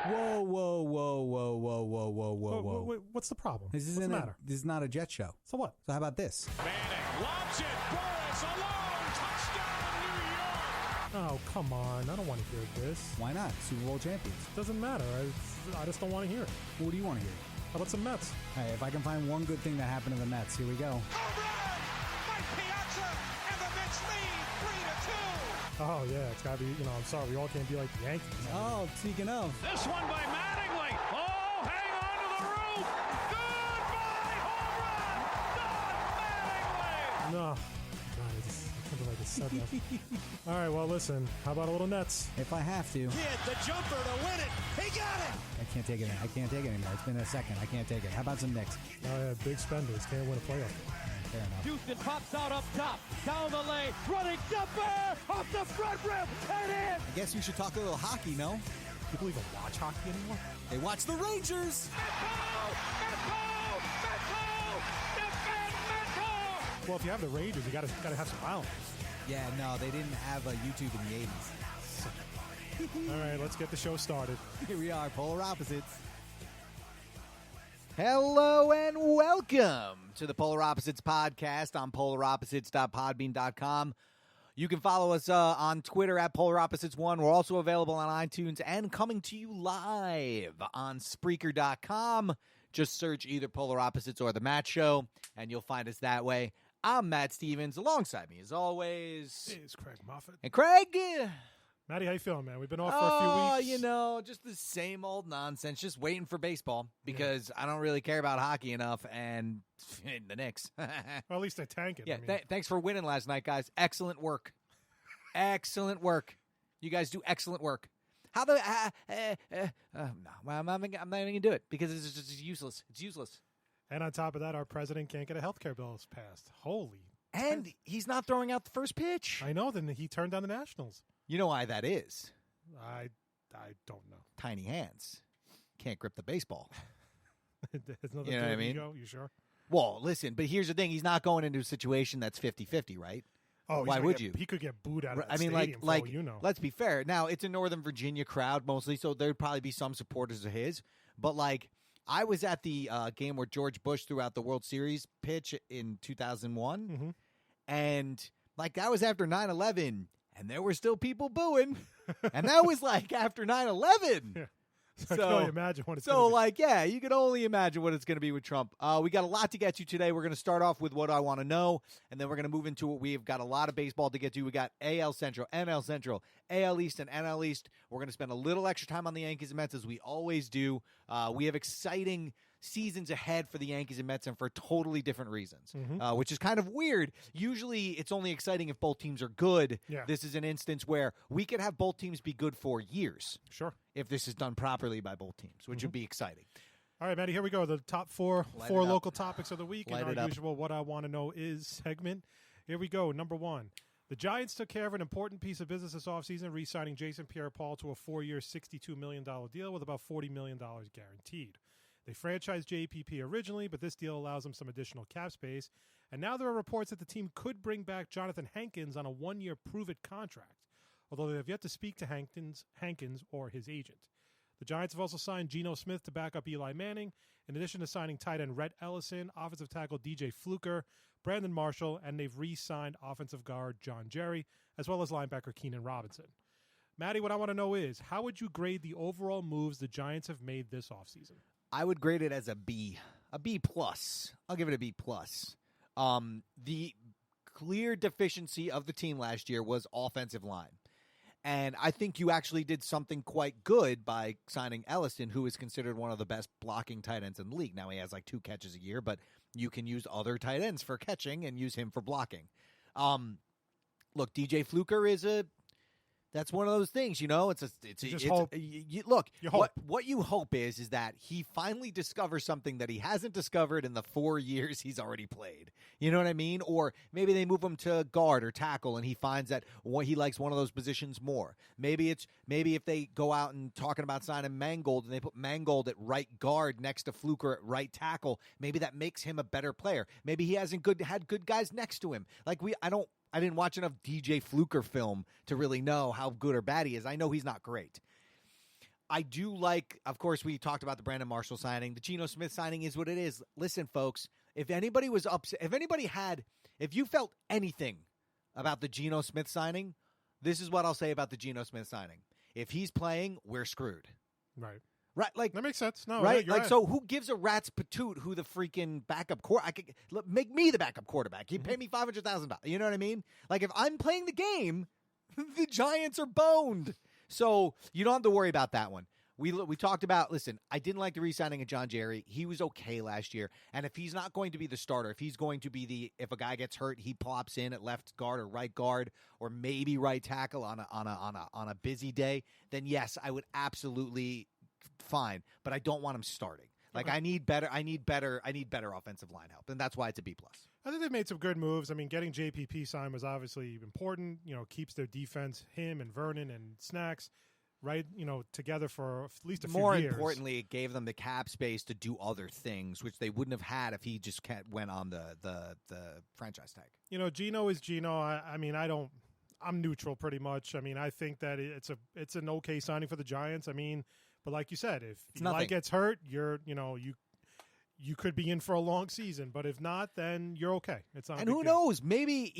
Whoa, whoa, whoa, whoa, whoa, whoa, whoa, whoa, whoa. What's the problem? This What's the matter? This is not a Jet show. So what? So how about this? Manning lobs it. Boris alone. Touchdown, New York. Oh, come on. I don't want to hear this. Why not? Super Bowl champions. Doesn't matter. I just don't want to hear it. What do you want to hear? How about some Mets? Hey, if I can find one good thing that happened to the Mets, here we go. Home run. Mike Piazza. And the Mets lead 3-2. Oh, yeah. It's got to be, I'm sorry. We all can't be like the Yankees. Oh, speaking of. This one by Mattingly. Oh, hang on to the roof. Goodbye, home run. Don Mattingly. No. God, I can't believe I just said that. All right, well, listen. How about a little Nets? If I have to. Hit the jumper to win it. He got it. I can't take it. I can't take it anymore. It's been a second. I can't take it. How about some Knicks? Oh, yeah, big spenders. Can't win a playoff. Fair enough. Houston pops out up top, down the lane, running jumper off the front rim, and in. I guess we should talk a little hockey, no? People even watch hockey anymore? They watch the Rangers. Well, if you have the Rangers, you gotta have some violence. Yeah, no, they didn't have a YouTube in the 80s. All right, let's get the show started. Here we are, polar opposites. Hello and welcome to the Polar Opposites podcast on polaropposites.podbean.com. You can follow us on Twitter at PolarOpposites1. We're also available on iTunes and coming to you live on Spreaker.com. Just search either Polar Opposites or The Matt Show, and you'll find us that way. I'm Matt Stevens. Alongside me, as always, It's Craig Moffat. and Craig. Matty, how you feeling, man? We've been off for a few weeks. Just the same old nonsense. Just waiting for baseball because I don't really care about hockey enough, and the Knicks. Well, at least they're tanking. Yeah, I mean, thanks for winning last night, guys. Excellent work. Excellent work. You guys do excellent work. How the no, I'm not even gonna do it because it's just useless. It's useless. and on top of that, our president can't get a health care bill passed. Holy. And he's not throwing out the first pitch. I know. Then he turned down the Nationals. You know why that is? I don't know. Tiny hands. Can't grip the baseball. There's nothing You know what I mean? ego. You sure? Well, listen, but here's the thing. He's not going into a situation that's 50-50, right? Oh, Why would you? He could get booed out of that I mean, stadium for like, all you know. let's be fair. Now, it's a Northern Virginia crowd mostly, so there'd probably be some supporters of his. But, like, I was at the game where George Bush threw out the World Series pitch in 2001, Mm-hmm. and, like, that was after 9/11, and there were still people booing. And that was, like, after 9/11. Yeah. So I can only imagine what it's So, gonna be. like, yeah, you can only imagine what it's going to be with Trump. We got a lot to get to today. We're going to start off with what I want to know, and then we're going to move into it. We've got a lot of baseball to get to. We got AL Central, NL Central, AL East, and NL East. We're going to spend a little extra time on the Yankees and Mets, as we always do. We have exciting seasons ahead for the Yankees and Mets, and for totally different reasons, which is kind of weird. Usually, it's only exciting if both teams are good. Yeah. This is an instance where we could have both teams be good for years Sure. if this is done properly by both teams, which would be exciting. All right, Maddie, here we go. The top four Light it up. local topics of the week Light in it our up. usual What I Want to Know Is segment. Here we go. Number one. The Giants took care of an important piece of business this offseason, re-signing Jason Pierre-Paul to a 4-year, $62 million deal with about $40 million guaranteed. They franchised JPP originally, but this deal allows them some additional cap space. And now there are reports that the team could bring back Jonathan Hankins on a 1-year prove-it contract, although they have yet to speak to Hankins or his agent. The Giants have also signed Geno Smith to back up Eli Manning, in addition to signing tight end Rhett Ellison, offensive tackle DJ Fluker, Brandon Marshall, and they've re-signed offensive guard John Jerry, as well as linebacker Keenan Robinson. Maddie, what I want to know is, how would you grade the overall moves the Giants have made this offseason? I would grade it as a B plus. I'll give it a B plus. The clear deficiency of the team last year was offensive line. And I think you actually did something quite good by signing Ellison, who is considered one of the best blocking tight ends in the league. Now, he has like 2 catches a year, but you can use other tight ends for catching and use him for blocking. Look, DJ Fluker that's one of those things, you know. Look, You hope. what you hope is that he finally discovers something that he hasn't discovered in the 4 years he's already played. You know what I mean? Or maybe they move him to guard or tackle, and he finds that he likes one of those positions more. Maybe if they go out and talking about signing Mangold, and they put Mangold at right guard next to Fluker at right tackle, maybe that makes him a better player. Maybe he hasn't had good guys next to him. I didn't watch enough DJ Fluker film to really know how good or bad he is. I know he's not great. I do like, of course, we talked about the Brandon Marshall signing. The Geno Smith signing is what it is. Listen, folks, if anybody was upset, if you felt anything about the Geno Smith signing, this is what I'll say about the Geno Smith signing. If he's playing, we're screwed. Right. Right, like that makes sense. No, right, you're like right. so. Who gives a rat's patoot who the freaking backup make me the backup quarterback? You pay me $500,000. You know what I mean? Like if I'm playing the game, the Giants are boned. So you don't have to worry about that one. We talked about. Listen, I didn't like the re-signing of John Jerry. He was okay last year, and if he's not going to be the starter, if he's going to be if a guy gets hurt, he pops in at left guard or right guard or maybe right tackle on a busy day, then yes, I would absolutely. Fine, but I don't want him starting. Like I need better offensive line help, and that's why it's a B+. I think they made some good moves. I mean, getting JPP signed was obviously important. Keeps their defense, him and Vernon and Snacks, right? Together for at least a few years. More importantly, it gave them the cap space to do other things, which they wouldn't have had if he just went on the franchise tag. Geno is Geno. I'm neutral pretty much. I mean, I think that it's an okay signing for the Giants. I mean. But like you said, if Eli gets hurt, you could be in for a long season. But if not, then you're okay. It's not. And who knows? Maybe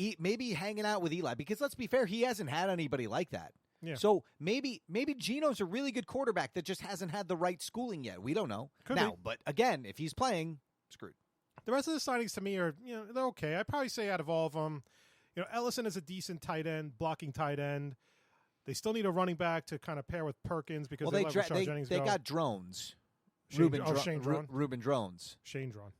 hanging out with Eli, because let's be fair, he hasn't had anybody like that. Yeah. So maybe Geno's a really good quarterback that just hasn't had the right schooling yet. We don't know. Could be. But again, if he's playing, screwed. The rest of the signings to me are they're okay. I'd probably say out of all of them, Ellison is a decent tight end, blocking tight end. They still need a running back to kind of pair with Perkins because they let Rashard Jennings go. They got drones. Shane Drone. Ruben Drones. Shane Drone.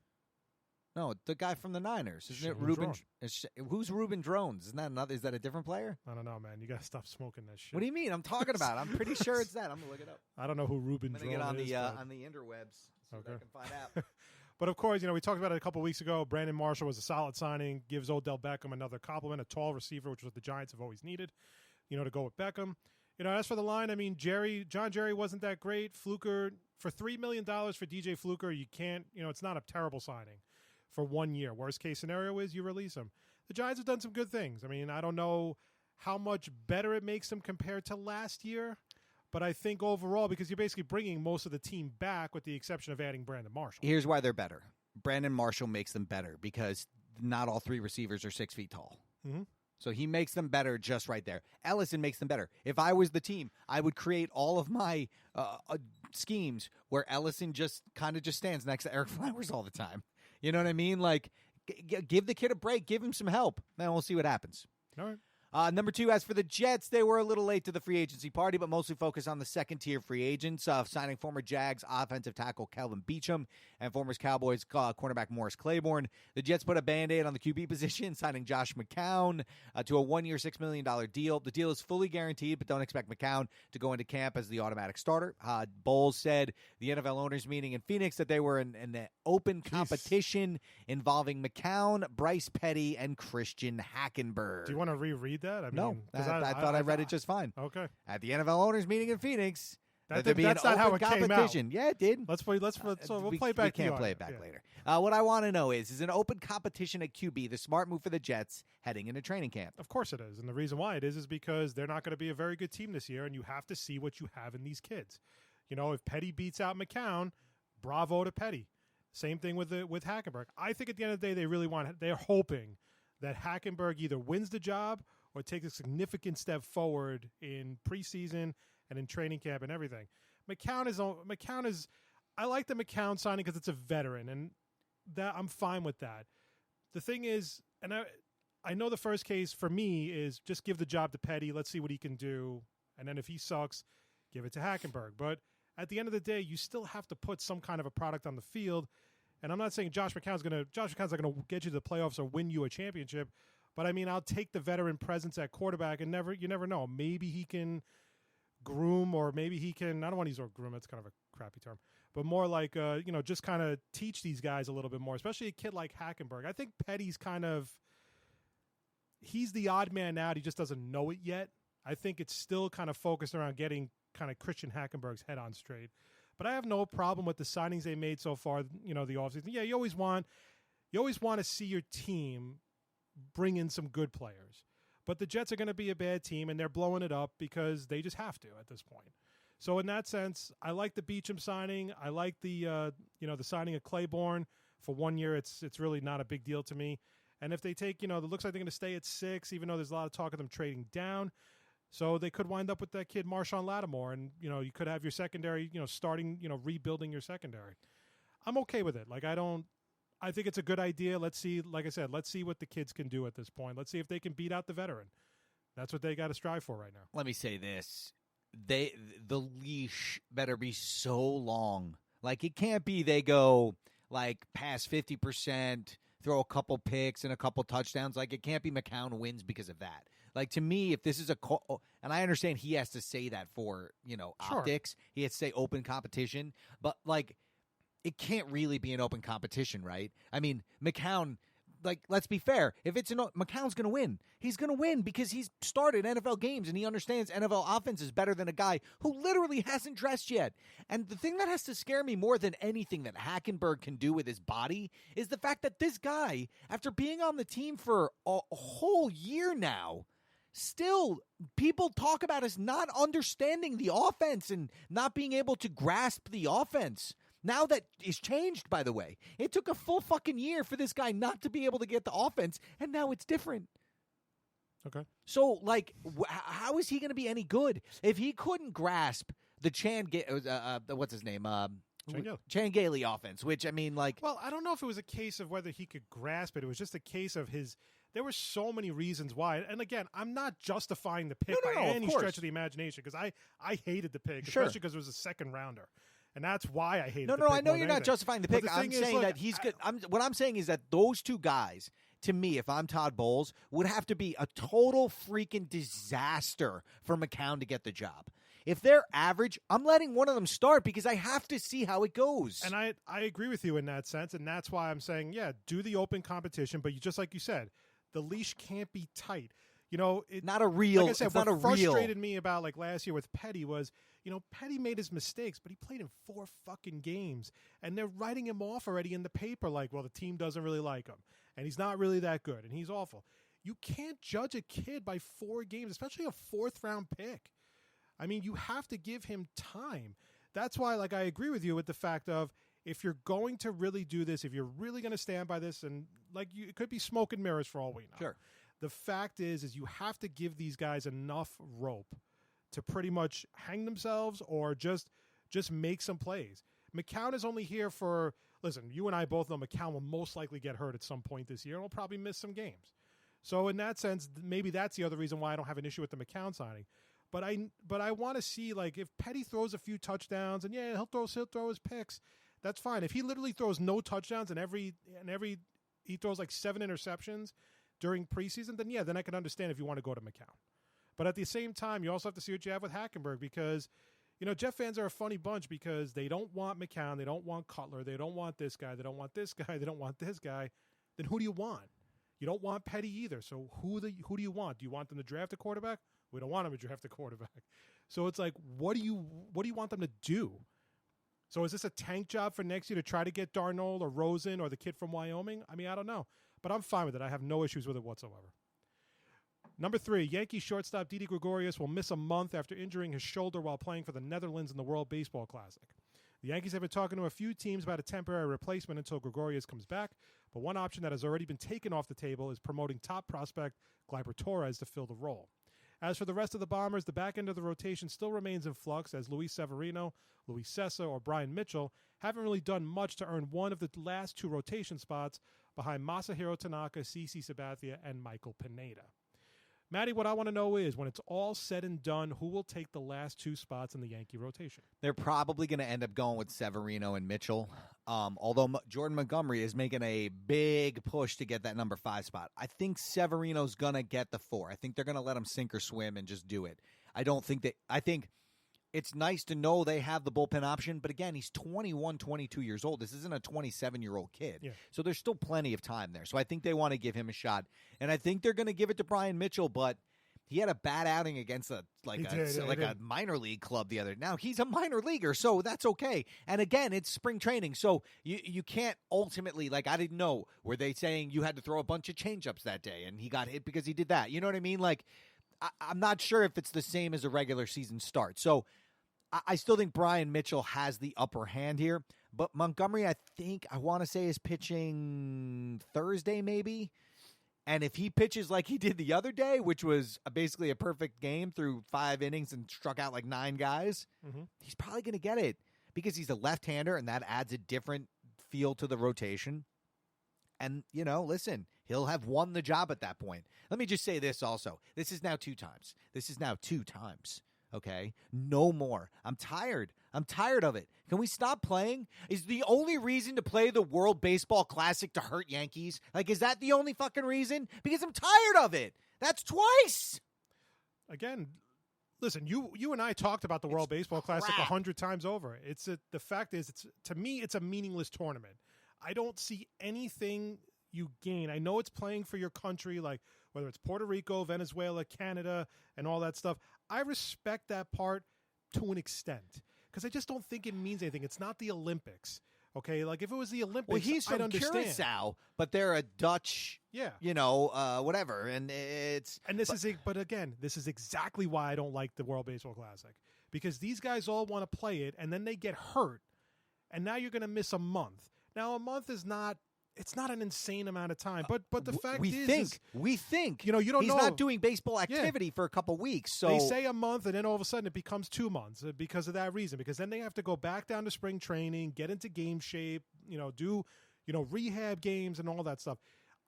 No, the guy from the Niners. Isn't Shane it Ruben? Drone. Who's Ruben Drones? Isn't that another? Is that a different player? I don't know, man. You got to stop smoking that shit. What do you mean? I'm talking about. I'm pretty sure it's that. I'm gonna look it up. I don't know who Ruben Drone is. I'm gonna get on the interwebs so that I can find out. But of course, we talked about it a couple weeks ago. Brandon Marshall was a solid signing. Gives Odell Beckham another compliment, a tall receiver, which is what the Giants have always needed. To go with Beckham. As for the line, I mean, John Jerry wasn't that great. Fluker, for $3 million for DJ Fluker, you can't, it's not a terrible signing for 1 year. Worst case scenario is you release him. The Giants have done some good things. I mean, I don't know how much better it makes them compared to last year, but I think overall, because you're basically bringing most of the team back with the exception of adding Brandon Marshall. Here's why they're better. Brandon Marshall makes them better because not all three receivers are 6 feet tall. Mm-hmm. So he makes them better just right there. Ellison makes them better. If I was the team, I would create all of my schemes where Ellison just stands next to Eric Flowers all the time. You know what I mean? Like, give the kid a break. Give him some help. Then we'll see what happens. All right. Number 2, as for the Jets, they were a little late to the free agency party, but mostly focused on the second-tier free agents, signing former Jags offensive tackle Kelvin Beachum and former Cowboys cornerback Morris Claiborne. The Jets put a Band-Aid on the QB position, signing Josh McCown to a 1-year, $6 million deal. The deal is fully guaranteed, but don't expect McCown to go into camp as the automatic starter. Bowles said the NFL owners meeting in Phoenix that they were in an open competition involving McCown, Bryce Petty, and Christian Hackenberg. Do you want to reread that? I No, mean, I thought I read it just fine. Okay. At the NFL owners meeting in Phoenix, That's not how it came out. Yeah, it did. Let's play. So we'll play it back. We can't play it back later. What I want to know is an open competition at QB the smart move for the Jets heading into training camp? Of course it is, and the reason why it is because they're not going to be a very good team this year, and you have to see what you have in these kids. If Petty beats out McCown, bravo to Petty. Same thing with Hackenberg. I think at the end of the day, they're hoping that Hackenberg either wins the job or takes a significant step forward in preseason and in training camp and everything. McCown is. I like the McCown signing because it's a veteran, and that I'm fine with that. The thing is, and I know the first case for me is just give the job to Petty. Let's see what he can do, and then if he sucks, give it to Hackenberg. But at the end of the day, you still have to put some kind of a product on the field. And I'm not saying Josh McCown's not going to get you to the playoffs or win you a championship. But, I mean, I'll take the veteran presence at quarterback, and you never know. Maybe he can groom, or maybe he can – I don't want to use the word groom. That's kind of a crappy term. But more like, just kind of teach these guys a little bit more, especially a kid like Hackenberg. I think Petty's he's the odd man out. He just doesn't know it yet. I think it's still kind of focused around getting kind of Christian Hackenberg's head on straight. But I have no problem with the signings they made so far, the offseason. Yeah, you always want to see your team – bring in some good players. But the Jets are going to be a bad team, and they're blowing it up because they just have to at this point. So in that sense, I like the Beecham signing. I like the the signing of Claiborne for 1 year. It's really not a big deal to me. And if they take, it looks like they're going to stay at 6, even though there's a lot of talk of them trading down. So they could wind up with that kid Marshawn Lattimore, and you could have your secondary, starting, rebuilding your secondary. I'm okay with it. I think it's a good idea. Let's see, like I said, let's see what the kids can do at this point. Let's see if they can beat out the veteran. That's what they got to strive for right now. Let me say this. The leash better be so long. Like, it can't be they go past 50%, throw a couple picks and a couple touchdowns. Like, it can't be McCown wins because of that. Like, to me, if this is and I understand he has to say that for, optics. Sure. He has to say open competition. But, it can't really be an open competition, right? I mean, McCown, let's be fair. If it's McCown's going to win. He's going to win because he's started NFL games and he understands NFL offense is better than a guy who literally hasn't dressed yet. And the thing that has to scare me more than anything that Hackenberg can do with his body is the fact that this guy, after being on the team for a whole year now, still people talk about us not understanding the offense and not being able to grasp the offense. Now that is changed, by the way. It took a full fucking year for this guy not to be able to get the offense, and now it's different. Okay. So, how is he going to be any good if he couldn't grasp the what's his name? Chan Gailey offense, which, I mean, Well, I don't know if it was a case of whether he could grasp it. It was just a case of there were so many reasons why. And again, I'm not justifying the pick by any stretch of the imagination because I hated the pick, especially because it was a second rounder. And that's why I hated the pick. No, I know you're not justifying the pick. I'm saying that he's good. What I'm saying is that those two guys, to me, if I'm Todd Bowles, would have to be a total freaking disaster for McCown to get the job. If they're average, I'm letting one of them start because I have to see how it goes. And I agree with you in that sense, and that's why I'm saying, do the open competition, but just like you said, the leash can't be tight. Not a real. Like I said, it's not a what frustrated me about last year with Petty was, Petty made his mistakes, but he played in 4 fucking games, and they're writing him off already in the paper. The team doesn't really like him, and he's not really that good, and he's awful. You can't judge a kid by 4 games, especially a 4th round pick. I mean, you have to give him time. That's why, I agree with you with the fact of if you're going to really do this, if you're really going to stand by this, and it could be smoke and mirrors for all we know. Sure. The fact is you have to give these guys enough rope to pretty much hang themselves or just make some plays. McCown is only here for, listen, you and I both know McCown will most likely get hurt at some point this year and will probably miss some games. So in that sense, maybe that's the other reason why I don't have an issue with the McCown signing. But I want to see, if Petty throws a few touchdowns and he'll throw his picks, that's fine. If he literally throws no touchdowns and he throws 7 interceptions during preseason, then I can understand if you want to go to McCown. But at the same time, you also have to see what you have with Hackenberg because, Jet fans are a funny bunch because they don't want McCown, they don't want Cutler, they don't want this guy, they don't want this guy, they don't want this guy. Then who do you want? You don't want Petty either. So who do you want? Do you want them to draft a quarterback? We don't want them to draft a quarterback. So it's what do you want them to do? So is this a tank job for next year to try to get Darnold or Rosen or the kid from Wyoming? I mean, I don't know. But I'm fine with it. I have no issues with it whatsoever. Number 3, Yankee shortstop Didi Gregorius will miss a month after injuring his shoulder while playing for the Netherlands in the World Baseball Classic. The Yankees have been talking to a few teams about a temporary replacement until Gregorius comes back, but one option that has already been taken off the table is promoting top prospect Gleyber Torres to fill the role. As for the rest of the Bombers, the back end of the rotation still remains in flux as Luis Severino, Luis Sessa, or Brian Mitchell haven't really done much to earn one of the last 2 rotation spots behind Masahiro Tanaka, CeCe Sabathia, and Michael Pineda. Matty, what I want to know is, when it's all said and done, who will take the last 2 spots in the Yankee rotation? They're probably going to end up going with Severino and Mitchell, although Jordan Montgomery is making a big push to get that number 5 spot. I think Severino's going to get the 4. I think they're going to let him sink or swim and just do it. I think it's nice to know they have the bullpen option, but again, he's 21, 22 years old. This isn't a 27-year-old kid. Yeah. So there's still plenty of time there. So I think they want to give him a shot. And I think they're going to give it to Brian Mitchell, but he had a bad outing against a minor league club the other. Now, he's a minor leaguer, so that's okay. And again, it's spring training, so you can't ultimately, I didn't know, were they saying you had to throw a bunch of changeups that day and he got hit because he did that? You know what I mean? I'm not sure if it's the same as a regular season start. So I still think Brian Mitchell has the upper hand here, but Montgomery, I want to say, is pitching Thursday maybe. And if he pitches like he did the other day, which was basically a perfect game through 5 innings and struck out like 9 guys, he's probably going to get it because he's a left-hander, and that adds a different feel to the rotation. And, listen, he'll have won the job at that point. Let me just say this also. This is now 2 times. Okay? No more. I'm tired. I'm tired of it. Can we stop playing? Is the only reason to play the World Baseball Classic to hurt Yankees? Like, is that the only fucking reason? Because I'm tired of it. That's twice. Again, listen, you and I talked about the World Baseball Classic 100 times over. The fact is, to me, it's a meaningless tournament. I don't see anything you gain. I know it's playing for your country, like whether it's Puerto Rico, Venezuela, Canada, and all that stuff. I respect that part to an extent because I just don't think it means anything. It's not the Olympics, okay? Like if it was the Olympics, well, he's from I'd understand. Curacao, but they're a Dutch, whatever, and it's. And but again, this is exactly why I don't like the World Baseball Classic because these guys all want to play it, and then they get hurt, and now you're going to miss a month. Now a month is not. It's not an insane amount of time, but the fact we think you don't know. He's not doing baseball activity for a couple weeks. So they say a month, and then all of a sudden it becomes 2 months because of that reason. Because then they have to go back down to spring training, get into game shape, do rehab games and all that stuff.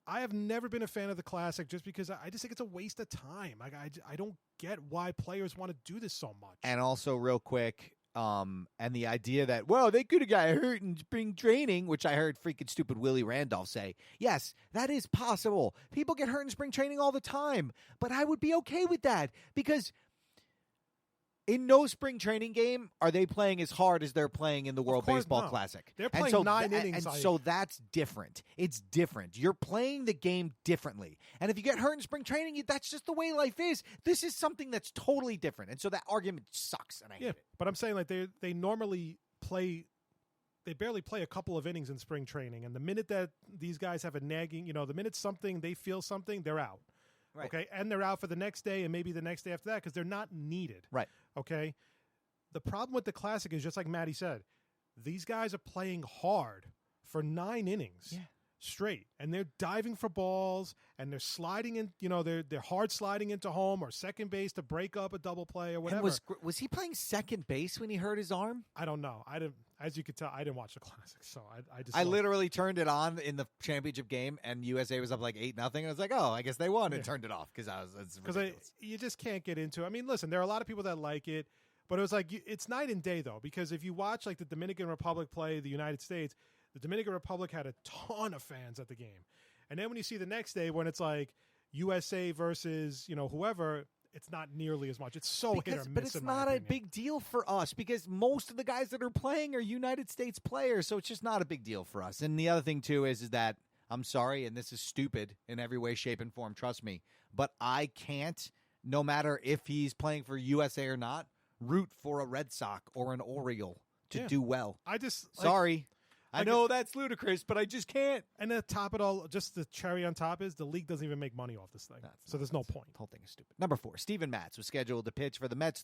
I have never been a fan of the Classic just because I just think it's a waste of time. I don't get why players want to do this so much. And also, real quick. And the idea that, they could have got hurt in spring training, which I heard freaking stupid Willie Randolph say. Yes, that is possible. People get hurt in spring training all the time, but I would be okay with that because in no spring training game are they playing as hard as they're playing in the World Baseball Classic. They're playing 9 innings. And so that's different. It's different. You're playing the game differently. And if you get hurt in spring training, that's just the way life is. This is something that's totally different. And so that argument sucks, and I hate it. But I'm saying like they normally play. They barely play a couple of innings in spring training. And the minute that these guys have a nagging, the minute they feel something, they're out. Right. Okay, and they're out for the next day and maybe the next day after that because they're not needed. Right. Okay. The problem with the Classic is just like Maddie said, these guys are playing hard for 9 innings straight, and they're diving for balls and they're sliding in. They're hard sliding into home or second base to break up a double play or whatever. And was he playing second base when he hurt his arm? I don't know. I didn't. As you could tell, I didn't watch the Classic, so I literally turned it on in the championship game, and USA was up like 8-0, and I was like, "Oh, I guess they won," and turned it off because you just can't get into it. I mean, listen, there are a lot of people that like it, but it was like it's night and day though, because if you watch like the Dominican Republic play the United States, the Dominican Republic had a ton of fans at the game, and then when you see the next day when it's like USA versus whoever. It's not nearly as much. It's so hit or miss. But it's not a big deal for us because most of the guys that are playing are United States players, so it's just not a big deal for us. And the other thing, too, is that, I'm sorry, and this is stupid in every way, shape, and form, trust me, but I can't, no matter if he's playing for USA or not, root for a Red Sox or an Oriole to do well. Sorry. I know that's ludicrous, but I just can't. And to top it all, just the cherry on top is the league doesn't even make money off this thing. So there's no point. The whole thing is stupid. Number 4, Steven Matz was scheduled to pitch for the Mets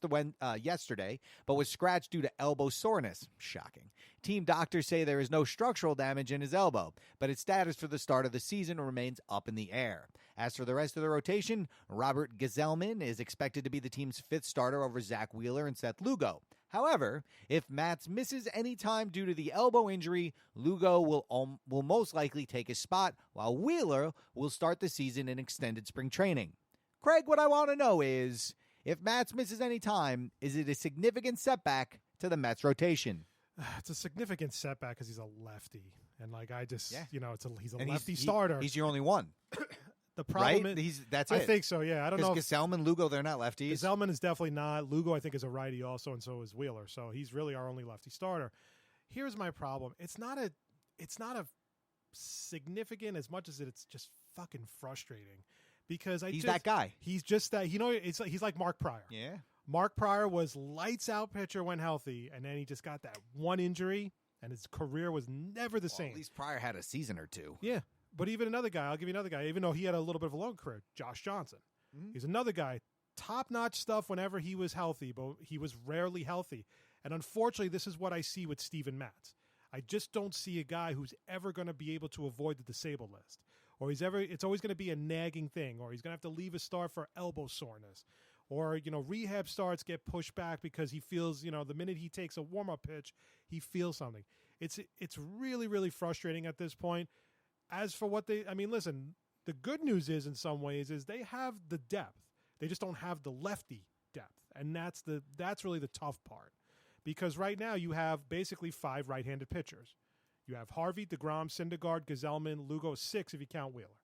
yesterday, but was scratched due to elbow soreness. Shocking. Team doctors say there is no structural damage in his elbow, but its status for the start of the season remains up in the air. As for the rest of the rotation, Robert Gesellman is expected to be the team's 5th starter over Zach Wheeler and Seth Lugo. However, if Matz misses any time due to the elbow injury, Lugo will most likely take his spot, while Wheeler will start the season in extended spring training. Craig, what I want to know is, if Matz misses any time, is it a significant setback to the Mets rotation? It's a significant setback because he's a lefty. And he's a lefty starter. He's your only one. The problem right? is, that's it. I think so, yeah. I don't know. Because Gesellman, Lugo, they're not lefties. Gesellman is definitely not. Lugo, I think, is a righty also, and so is Wheeler. So he's really our only lefty starter. Here's my problem. It's not a significant as much as it's just fucking frustrating. Because he's that guy. He's just that. He's like Mark Pryor. Yeah. Mark Pryor was lights out pitcher when healthy, and then he just got that one injury, and his career was never the same. At least Pryor had a season or two. Yeah. But even another guy, I'll give you another guy, even though he had a little bit of a long career, Josh Johnson. Mm-hmm. He's another guy, top-notch stuff whenever he was healthy, but he was rarely healthy. And unfortunately, this is what I see with Steven Matz. I just don't see a guy who's ever going to be able to avoid the disabled list. Or it's always going to be a nagging thing, or he's going to have to leave a start for elbow soreness. Or, rehab starts get pushed back because he feels, the minute he takes a warm-up pitch, he feels something. It's really, really frustrating at this point. As for what listen, the good news is in some ways is they have the depth. They just don't have the lefty depth. And that's really the tough part. Because right now you have basically 5 right-handed pitchers. You have Harvey, DeGrom, Syndergaard, Gesellman, Lugo, 6 if you count Wheeler.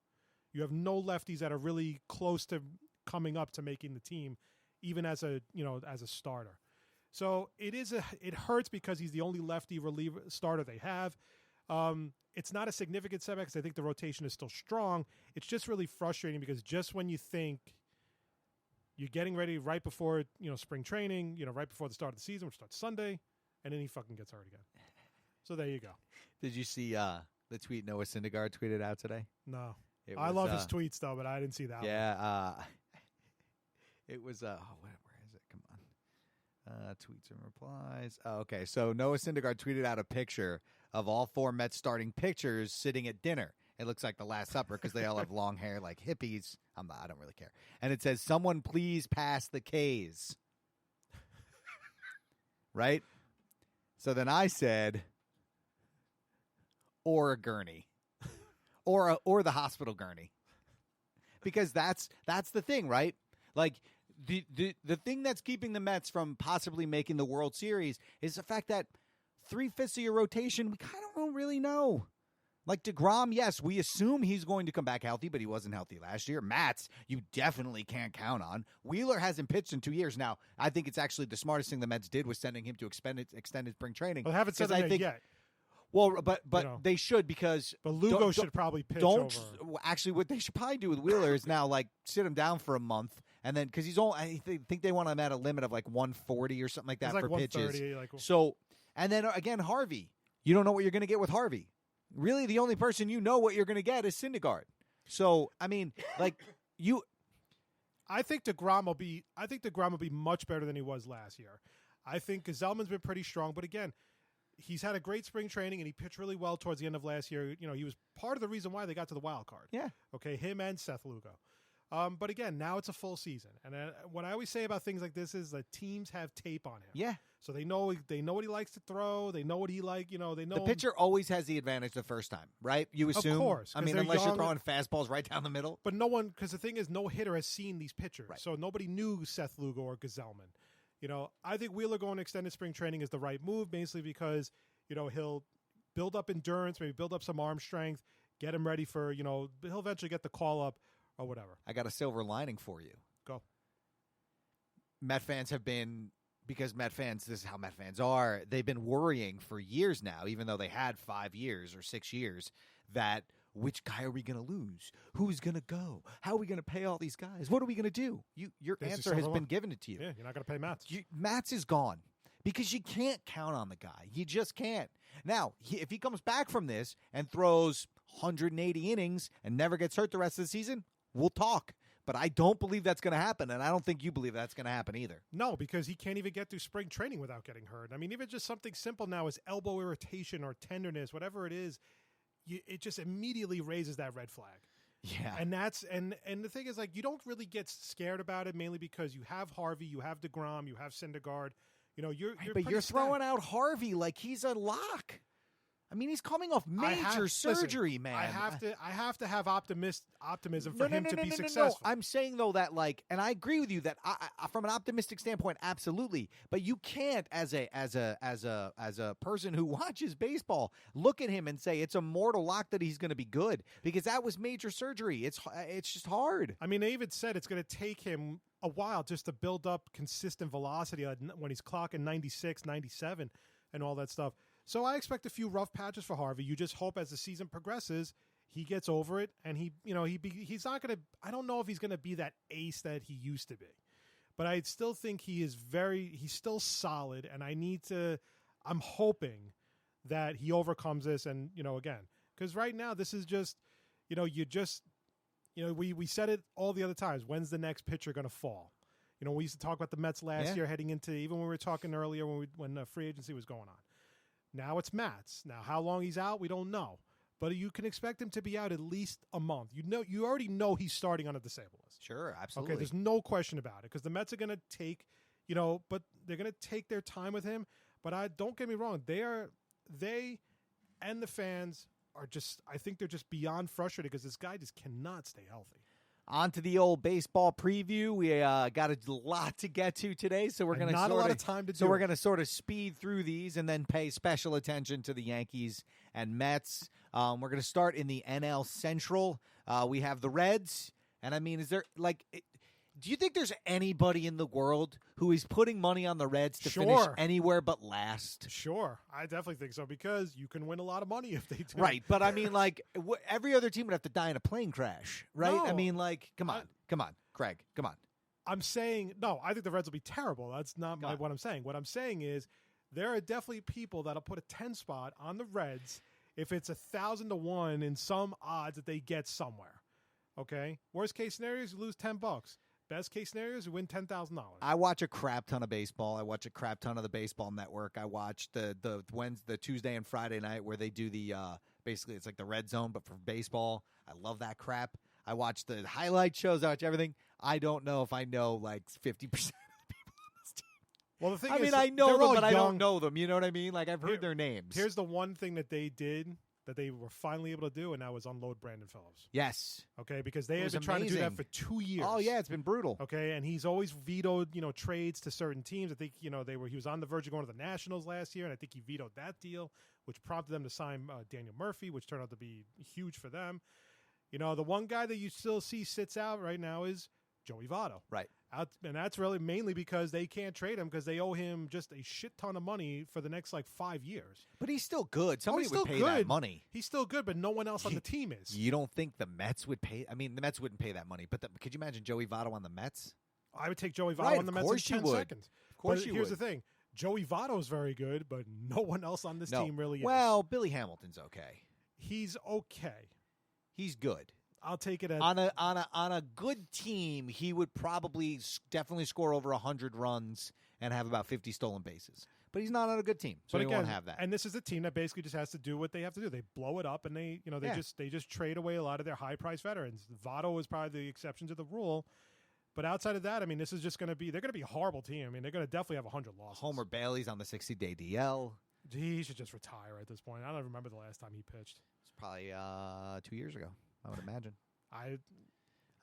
You have no lefties that are really close to coming up to making the team, even as a starter. So it hurts because he's the only lefty reliever starter they have. It's not a significant setback because I think the rotation is still strong. It's just really frustrating because just when you think you're getting ready right before spring training, right before the start of the season, which starts Sunday, and then he fucking gets hurt again. So there you go. Did you see the tweet Noah Syndergaard tweeted out today? No. I love his tweets, though, but I didn't see that one. Yeah. It was, where is it? Come on. Tweets and replies. Oh, okay, so Noah Syndergaard tweeted out a picture of all 4 Mets starting pitchers sitting at dinner. It looks like the Last Supper because they all have long hair like hippies. I don't really care. And it says, "Someone please pass the K's." Right? So then I said, or a gurney. Or the hospital gurney. Because that's the thing, right? Like the thing that's keeping the Mets from possibly making the World Series is the fact that 3/5 of your rotation, we kind of don't really know. Like DeGrom, yes, we assume he's going to come back healthy, but he wasn't healthy last year. Matz, you definitely can't count on. Wheeler hasn't pitched in 2 years now. I think it's actually the smartest thing the Mets did was sending him to extended spring training. Well, haven't said that yet. Well, but they should because. But Lugo should probably pitch over. Actually, what they should probably do with Wheeler is now sit him down for a month, and then because he's only, I think they want him at a limit of 140 or something like that for pitches. So, and then again, Harvey, you don't know what you're going to get with Harvey. Really, the only person you know what you're going to get is Syndergaard. So, I think DeGrom will be. I think DeGrom will be much better than he was last year. I think Gesellman's been pretty strong, but again, he's had a great spring training and he pitched really well towards the end of last year. He was part of the reason why they got to the wild card. Yeah. Okay, him and Seth Lugo. But again, now it's a full season, and what I always say about things like this is that teams have tape on him. Yeah. So they know what he likes to throw. They know what he like. They know the pitcher always has the advantage the first time, right? You assume. Of course. Unless you're throwing fastballs right down the middle. But no one, because the thing is, no hitter has seen these pitchers, right. So nobody knew Seth Lugo or Gesellman. I think Wheeler going to extended spring training is the right move, basically because he'll build up endurance, maybe build up some arm strength, get him ready for he'll eventually get the call up or whatever. I got a silver lining for you. Go. Met fans have been. Because this is how Met fans are, they've been worrying for years now, even though they had 5 years or 6 years, that which guy are we going to lose? Who's going to go? How are we going to pay all these guys? What are we going to do? Your answer has been given to you. Yeah, you're not going to pay Matz. Matz is gone because you can't count on the guy. You just can't. Now, if he comes back from this and throws 180 innings and never gets hurt the rest of the season, we'll talk. But I don't believe that's going to happen, and I don't think you believe that's going to happen either. No, because he can't even get through spring training without getting hurt. Even just something simple now as elbow irritation or tenderness, whatever it is, it just immediately raises that red flag. Yeah. And the thing is, you don't really get scared about it, mainly because you have Harvey, you have DeGrom, you have Syndergaard. You're throwing out Harvey like he's a lock. He's coming off major surgery, man. I have to have optimism for him to be successful. No. I'm saying though that and I agree with you that from an optimistic standpoint, absolutely. But you can't, as a person who watches baseball, look at him and say it's a mortal lock that he's going to be good because that was major surgery. It's just hard. They even said it's going to take him a while just to build up consistent velocity when he's clocking 96, 97, and all that stuff. So I expect a few rough patches for Harvey. You just hope as the season progresses, he gets over it, and he's not going to. I don't know if he's going to be that ace that he used to be, but I still think he's still solid, and I'm hoping that he overcomes this, and again, because right now this is just, we said it all the other times. When's the next pitcher going to fall? You know, we used to talk about the Mets last Yeah. year heading into, even when we were talking earlier when free agency was going on. Now it's Matz. Now, how long he's out, we don't know. But you can expect him to be out at least a month. You already know he's starting on a disabled list. Sure, absolutely. Okay, there's no question about it because the Mets are going to take, but they're going to take their time with him. But don't get me wrong, they and the fans are just, I think they're just beyond frustrated because this guy just cannot stay healthy. On to the old baseball preview. We got a lot to get to today, so we're going to not a lot of time to do. So we're going to sort of speed through these and then pay special attention to the Yankees and Mets. We're going to start in the NL Central. We have the Reds, and I mean, is there do you think there's anybody in the world who is putting money on the Reds to finish anywhere but last? Sure, I definitely think so because you can win a lot of money if they do. Right, but I mean, every other team would have to die in a plane crash, right? No. I mean, come on, Craig, come on. I'm saying no. I think the Reds will be terrible. That's not what I'm saying. What I'm saying is there are definitely people that'll put a 10 spot on the Reds if it's 1,000 to 1 in some odds that they get somewhere. Okay. Worst case scenario is you lose $10. Best case scenario is you win $10,000. I watch a crap ton of baseball. I watch a crap ton of the Baseball Network. I watch the Tuesday and Friday night where they do the basically it's like the Red Zone but for baseball. I love that crap. I watch the highlight shows. I watch everything. I don't know if I know 50% of the people on this team. Well, the thing I is, mean, I know them, but I young. don't know them. You know what I mean? I've heard their names. Here's the one thing that they did that they were finally able to do, and that was unload Brandon Phillips. Yes. Okay, because they had been trying to do that for 2 years. Oh yeah, it's been brutal. Okay, and he's always vetoed, trades to certain teams. I think, he was on the verge of going to the Nationals last year, and I think he vetoed that deal, which prompted them to sign Daniel Murphy, which turned out to be huge for them. The one guy that you still see sits out right now is Joey Votto. Right. And that's really mainly because they can't trade him because they owe him just a shit ton of money for the next 5 years. But he's still good. Somebody he's would still pay that good. money. He's still good, but no one else on the team is. You don't think the Mets would pay? I mean, the Mets wouldn't pay that money. But could you imagine Joey Votto on the Mets? I would take Joey Votto on the Mets in 10 seconds. Of course but you here's would. the thing. Joey Votto is very good, but no one else on this team really is. Well, Billy Hamilton's okay. He's okay. He's good. I'll take it as on a good team. He would probably definitely score over 100 runs and have about 50 stolen bases. But he's not on a good team, so he won't have that. And this is a team that basically just has to do what they have to do. They blow it up, and they just trade away a lot of their high priced veterans. Votto is probably the exception to the rule. But outside of that, I mean, this is just going to be – they're going to be a horrible team. I mean, they're going to definitely have 100 losses. Homer Bailey's on the 60-day DL. He should just retire at this point. I don't remember the last time he pitched. It's probably 2 years ago, I would imagine. I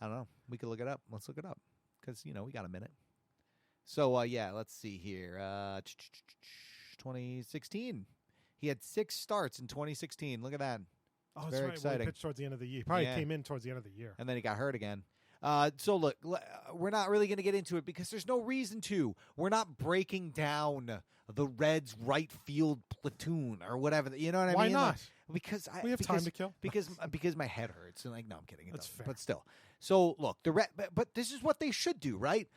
don't know. We could look it up. Let's look it up because, we got a minute. So, let's see here. 2016. He had 6 starts in 2016. Look at that. Oh, that's very right. exciting. Well, he pitched towards the end of the year. Probably came in towards the end of the year. And then he got hurt again. So look, we're not really going to get into it because there's no reason to. We're not breaking down the Reds' right field platoon or whatever. You know what I mean? Why not? Because we have time to kill. Because my head hurts. And no, I'm kidding. It That's doesn't. fair. But still. So look, but this is what they should do, right?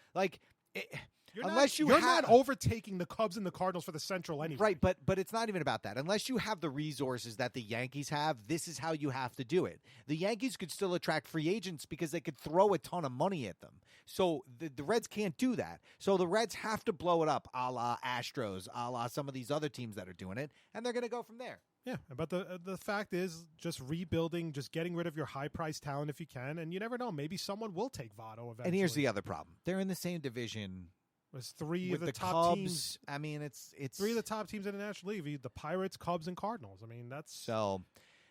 You're not overtaking the Cubs and the Cardinals for the Central anyway. Right, but it's not even about that. Unless you have the resources that the Yankees have, this is how you have to do it. The Yankees could still attract free agents because they could throw a ton of money at them. So the Reds can't do that. So the Reds have to blow it up, a la Astros, a la some of these other teams that are doing it, and they're going to go from there. Yeah, but the fact is just rebuilding, just getting rid of your high-priced talent if you can, and you never know. Maybe someone will take Votto eventually. And here's the other problem. They're in the same division. There's three with of the top Cubs, teams. I mean, it's 3 of the top teams in the National League: the Pirates, Cubs, and Cardinals. I mean, that's so.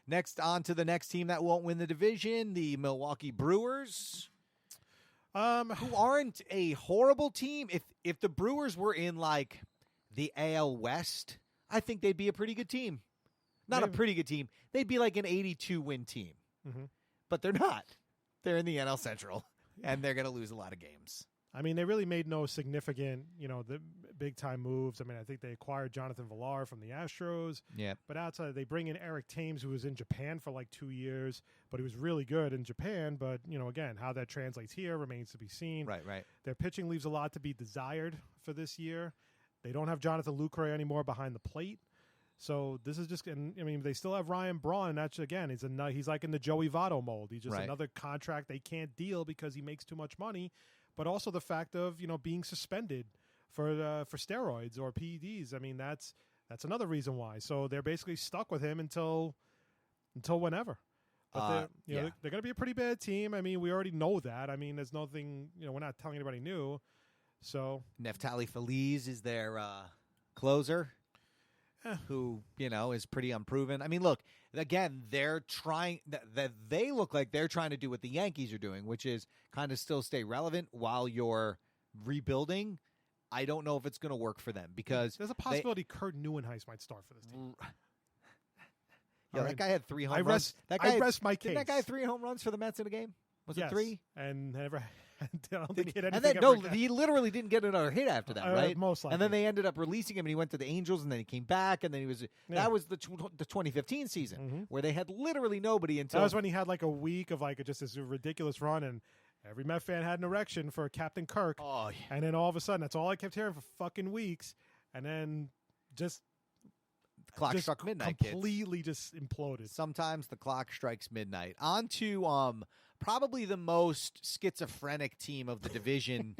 Next, on to the next team that won't win the division: the Milwaukee Brewers, who aren't a horrible team. If the Brewers were in the AL West, I think they'd be a pretty good team. Not Maybe. a pretty good team. They'd be like an 82-win team, but they're not. They're in the NL Central, and they're going to lose a lot of games. I mean, they really made no significant, the big-time moves. I mean, I think they acquired Jonathan Villar from the Astros. Yeah. But outside, they bring in Eric Thames, who was in Japan for 2 years, but he was really good in Japan. But, again, how that translates here remains to be seen. Right. Their pitching leaves a lot to be desired for this year. They don't have Jonathan Lucroy anymore behind the plate. So this is just, they still have Ryan Braun. That's, again, he's like in the Joey Votto mold. He's just another contract they can't deal because he makes too much money. but also the fact of being suspended for steroids or PEDs. I mean, that's another reason why. So they're basically stuck with him until whenever. But they're going to be a pretty bad team. I mean, we already know that. I mean, there's nothing. We're not telling anybody new. So Neftali Feliz is their closer, who is pretty unproven. I mean, look, again, they're trying. They look like they're trying to do what the Yankees are doing, which is kind of still stay relevant while you're rebuilding. I don't know if it's going to work for them because there's a possibility Kurt Neuenhuis might start for this team. Yeah, that guy had 3 home runs. I rest my case. Didn't that guy have 3 home runs for the Mets in a game? Was it 3? And never. I don't think he had and anything. then he literally didn't get another hit after that, right? Most likely. And then they ended up releasing him, and he went to the Angels, and then he came back, and then he was. That was the 2015 season where they had literally nobody until. That was when he had like a week of like just this ridiculous run, and every Met fan had an erection for Captain Kirk. Oh, yeah. And then all of a sudden, that's all I kept hearing for fucking weeks, and then just. The clock struck midnight. Completely just imploded. Sometimes the clock strikes midnight. On to probably the most schizophrenic team of the division.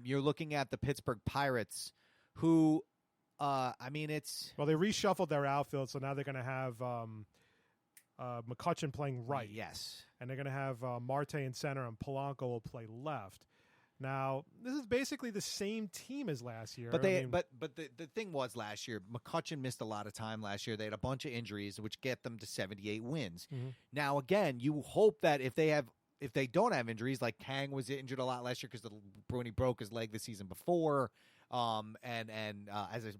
You're looking at the Pittsburgh Pirates, who, it's... Well, they reshuffled their outfield, so now they're going to have McCutchen playing right. Yes. And they're going to have Marte in center, and Polanco will play left. Now, this is basically the same team as last year. But the thing was last year, McCutchen missed a lot of time last year. They had a bunch of injuries, which get them to 78 wins. Mm-hmm. Now, again, you hope that if they don't have injuries, like Kang was injured a lot last year because Bruni broke his leg the season before, as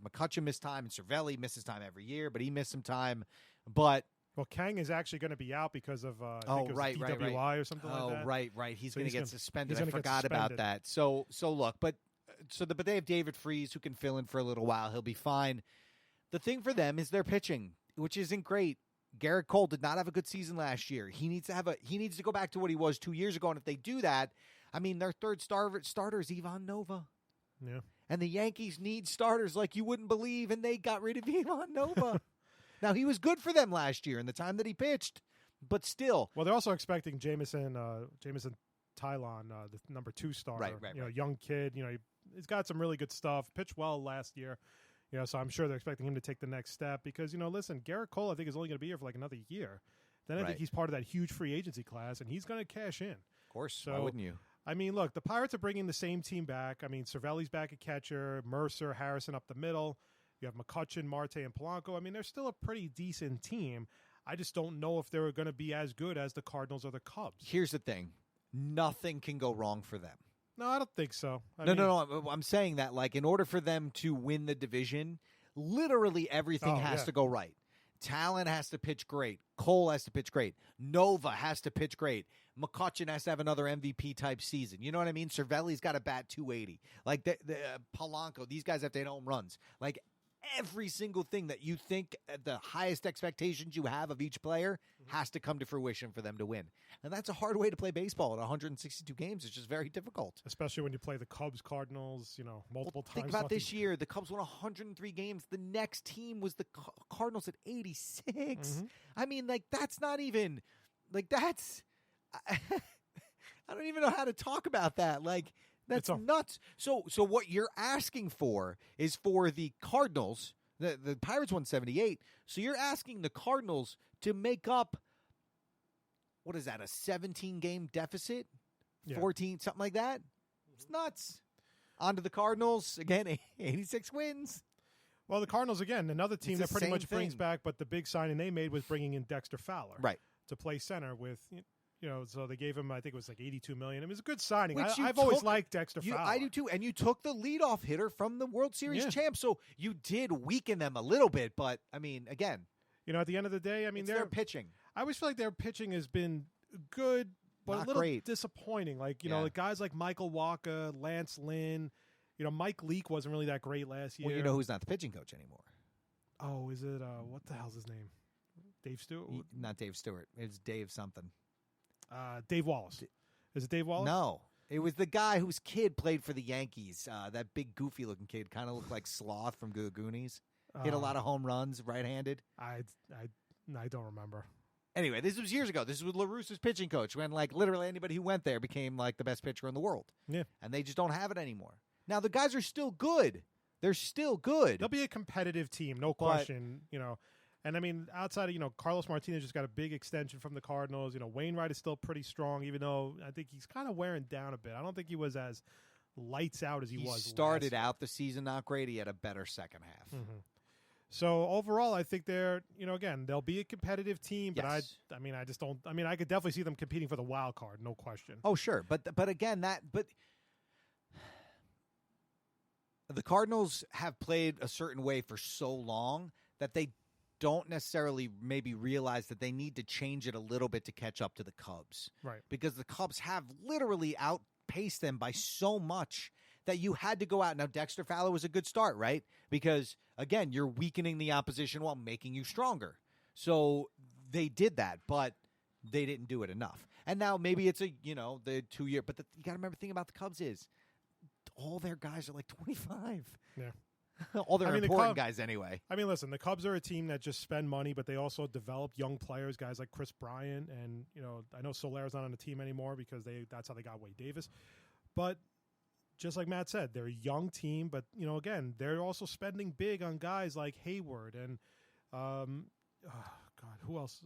McCutchen missed time, and Cervelli misses time every year, but he missed some time. But well, Kang is actually going to be out because of DWI or something like that. Right. He's going to get suspended. I forgot about that. So look, but they have David Freese who can fill in for a little while. He'll be fine. The thing for them is their pitching, which isn't great. Garrett Cole did not have a good season last year. He needs to go back to what he was 2 years ago. And if they do that, I mean, their third starter is Ivan Nova. Yeah. And the Yankees need starters like you wouldn't believe, and they got rid of Ivan Nova. Now, he was good for them last year in the time that he pitched, but still. Well, they're also expecting Jameson Tylon, the number 2 starter. Right. Young kid. He's got some really good stuff. Pitched well last year. So I'm sure they're expecting him to take the next step because, listen, Garrett Cole, I think, is only going to be here for like another year. Then I think he's part of that huge free agency class, and he's going to cash in. Of course. So, why wouldn't you? I mean, look, the Pirates are bringing the same team back. I mean, Cervelli's back at catcher, Mercer, Harrison up the middle. You have McCutchen, Marte, and Polanco. I mean, they're still a pretty decent team. I just don't know if they're going to be as good as the Cardinals or the Cubs. Here's the thing. Nothing can go wrong for them. No, I don't think so. No. I'm saying that, like, in order for them to win the division, literally everything has to go right. Talon has to pitch great. Cole has to pitch great. Nova has to pitch great. McCutchen has to have another MVP-type season. You know what I mean? Cervelli's got to bat 280. Like, the Polanco, these guys have to hit home runs. Like, every single thing that you think the highest expectations you have of each player has to come to fruition for them to win. And that's a hard way to play baseball at 162 games. It's just very difficult. Especially when you play the Cubs, Cardinals, multiple times. Think about this year. The Cubs won 103 games. The next team was the Cardinals at 86. Mm-hmm. I mean, like, that's not even, like, that's, I don't even know how to talk about that. Like, that's nuts. So what you're asking for is for the Cardinals, the Pirates won 78, so you're asking the Cardinals to make up, what is that, a 17-game deficit? 14, something like that? It's nuts. On to the Cardinals, again, 86 wins. Well, the Cardinals, again, another team that pretty much brings thing. back, but the big signing they made was bringing in Dexter Fowler to play center with... so they gave him, I think it was like $82 million. It was a good signing. I've always liked Dexter Fowler. I do too. And you took the leadoff hitter from the World Series champ, so you did weaken them a little bit. But, I mean, again. At the end of the day, I mean, their pitching. I always feel like their pitching has been good, but not a little great. disappointing. Like, like guys like Michael Wacha, Lance Lynn, Mike Leake wasn't really that great last year. Well, you know who's not the pitching coach anymore. Oh, is it, what the hell's his name? Dave Stewart? Not Dave Stewart. It's Dave something. Dave Wallace. Is it Dave Wallace? No. It was the guy whose kid played for the Yankees. That big, goofy-looking kid. Kind of looked like Sloth from Goonies. Hit a lot of home runs, right-handed. I don't remember. Anyway, this was years ago. This was La Russa's pitching coach when, like, literally anybody who went there became, like, the best pitcher in the world. Yeah. And they just don't have it anymore. Now, the guys are still good. They're still good. They'll be a competitive team, no question, And, I mean, outside of, Carlos Martinez just got a big extension from the Cardinals. Wainwright is still pretty strong, even though I think he's kind of wearing down a bit. I don't think he was as lights out as he was. He started out the season not great. He had a better second half. Mm-hmm. So overall, I think they're, again, they'll be a competitive team, but Yes. I just don't. I mean, I could definitely see them competing for the wild card, no question. Oh, sure, but again, the Cardinals have played a certain way for so long that they don't necessarily maybe realize that they need to change it a little bit to catch up to the Cubs, Right? Because the Cubs have literally outpaced them by so much that you had to go out. Now, Dexter Fowler was a good start, right? Because, again, you're weakening the opposition while making you stronger. So they did that, but they didn't do it enough. And now maybe it's the 2-year. But you got to remember the thing about the Cubs is all their guys are like 25. Yeah. All their important the guys anyway. I mean, listen, the Cubs are a team that just spend money, but they also develop young players, guys like Chris Bryant. And, I know Solera's not on the team anymore because that's how they got Wade Davis. But just like Matt said, they're a young team, but, again, they're also spending big on guys like Hayward and, who else